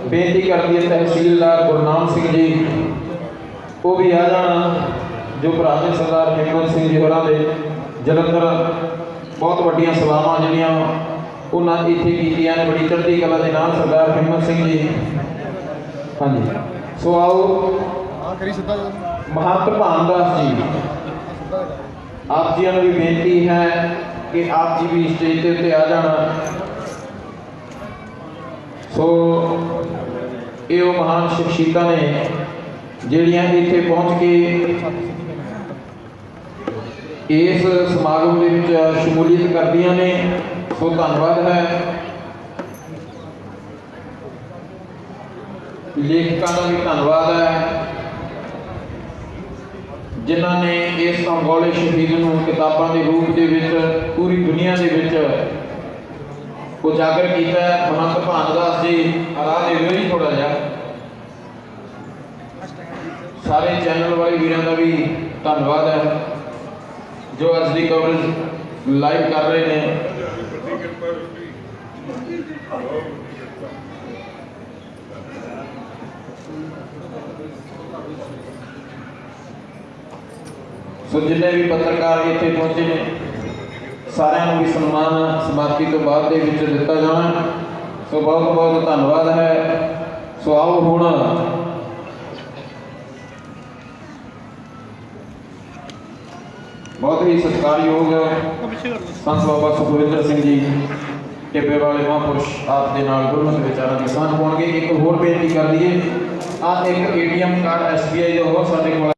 ਬੇਨਤੀ ਕਰਦੀ ਹੈ ਤਹਿਸੀਲਦਾਰ ਗੁਰਨਾਮ ਸਿੰਘ ਜੀ, ਉਹ ਵੀ ਆ ਜਾਣਾ, ਜੋ ਭਰਾ ਨੇ ਸਰਦਾਰ ਹਿੰਮਤ ਸਿੰਘ ਜੀ ਹੋਰਾਂ ਦੇ ਜਲੰਧਰ ਬਹੁਤ ਵੱਡੀਆਂ ਸਭਾਵਾਂ ਜਿਹੜੀਆਂ ਉਹਨਾਂ ਇੱਥੇ ਕੀਤੀਆਂ ਨੇ ਬੜੀ ਚੜ੍ਹਦੀ ਕਲਾ ਦੇ ਨਾਲ, ਸਰਦਾਰ ਹਿੰਮਤ ਸਿੰਘ ਜੀ। ਹਾਂਜੀ ਸੋ ਆਓ ਮਹੰਤ ਭਾਨਦਾਸ ਜੀ, ਆਪ ਜੀਆਂ ਨੂੰ ਵੀ ਬੇਨਤੀ ਹੈ ਕਿ ਆਪ ਜੀ ਵੀ ਸਟੇਜ ਦੇ ਉੱਤੇ ਆ ਜਾਣਾ। ਸੋ ਇਹ ਉਹ ਮਹਾਨ ਸ਼ਖਸੀਅਤਾਂ ਨੇ ਜਿਹੜੀਆਂ ਇੱਥੇ ਪਹੁੰਚ ਕੇ ਇਸ ਸਮਾਗਮ ਦੇ ਵਿੱਚ ਸ਼ਮੂਲੀਅਤ ਕਰਦੀਆਂ ਨੇ। ਸੋ ਧੰਨਵਾਦ ਹੈ। ਲੇਖਕਾਂ ਦਾ ਵੀ ਧੰਨਵਾਦ ਹੈ ਜਿਨ੍ਹਾਂ ਨੇ ਇਸ ਅੰਗੋਲੇ ਸ਼ਹੀਦ ਨੂੰ ਕਿਤਾਬਾਂ ਦੇ ਰੂਪ ਦੇ ਵਿੱਚ ਪੂਰੀ ਦੁਨੀਆ ਦੇ ਵਿੱਚ ਉਜਾਗਰ ਕੀਤਾ ਹੈ। ਮਹੰਤ ਭਾਨਦਾਸ ਜੀ ਆਰਾਮ ਦੇ ਦਿਓ ਜੀ ਥੋੜਾ ਜਿਹਾ। ਸਾਰੇ ਚੈਨਲ ਵਾਲੇ ਵੀਰਾਂ ਦਾ ਵੀ ਧੰਨਵਾਦ ਹੈ ਜੋ ਅੱਜ ਦੀ ਕਵਰੇਜ ਲਾਈਵ ਕਰ ਰਹੇ ਨੇ। ਸੋ ਜਿੰਨੇ ਵੀ ਪੱਤਰਕਾਰ ਇੱਥੇ ਪਹੁੰਚੇ ਨੇ ਸਾਰਿਆਂ ਨੂੰ ਵੀ ਸਨਮਾਨ ਸਮਾਪਤੀ ਤੋਂ ਬਾਅਦ ਦੇ ਵਿੱਚ ਦਿੱਤਾ ਜਾਣਾ। ਸੋ ਬਹੁਤ ਬਹੁਤ ਧੰਨਵਾਦ ਹੈ। ਸੋ ਆਓ ਹੁਣ ਬਹੁਤ ਹੀ ਸਤਿਕਾਰਯੋਗ ਸੰਤ ਬਾਬਾ ਸੁਖਵਿੰਦਰ ਸਿੰਘ ਜੀ ਟਿੱਬੇ ਵਾਲੇ ਮਹਾਂਪੁਰਸ਼ ਆਪ ਦੇ ਨਾਲ ਗੁਰਮਤਿ ਵਿਚਾਰਾਂ ਦੀ ਸਾਂਝ ਪਾਉਣਗੇ। ਇੱਕ ਹੋਰ ਬੇਨਤੀ ਕਰ ਦਈਏ, ਆ ਇੱਕ ATM ਕਾਰਡ SBI ਦਾ ਹੋਰ ਸਾਡੇ ਕੋਲ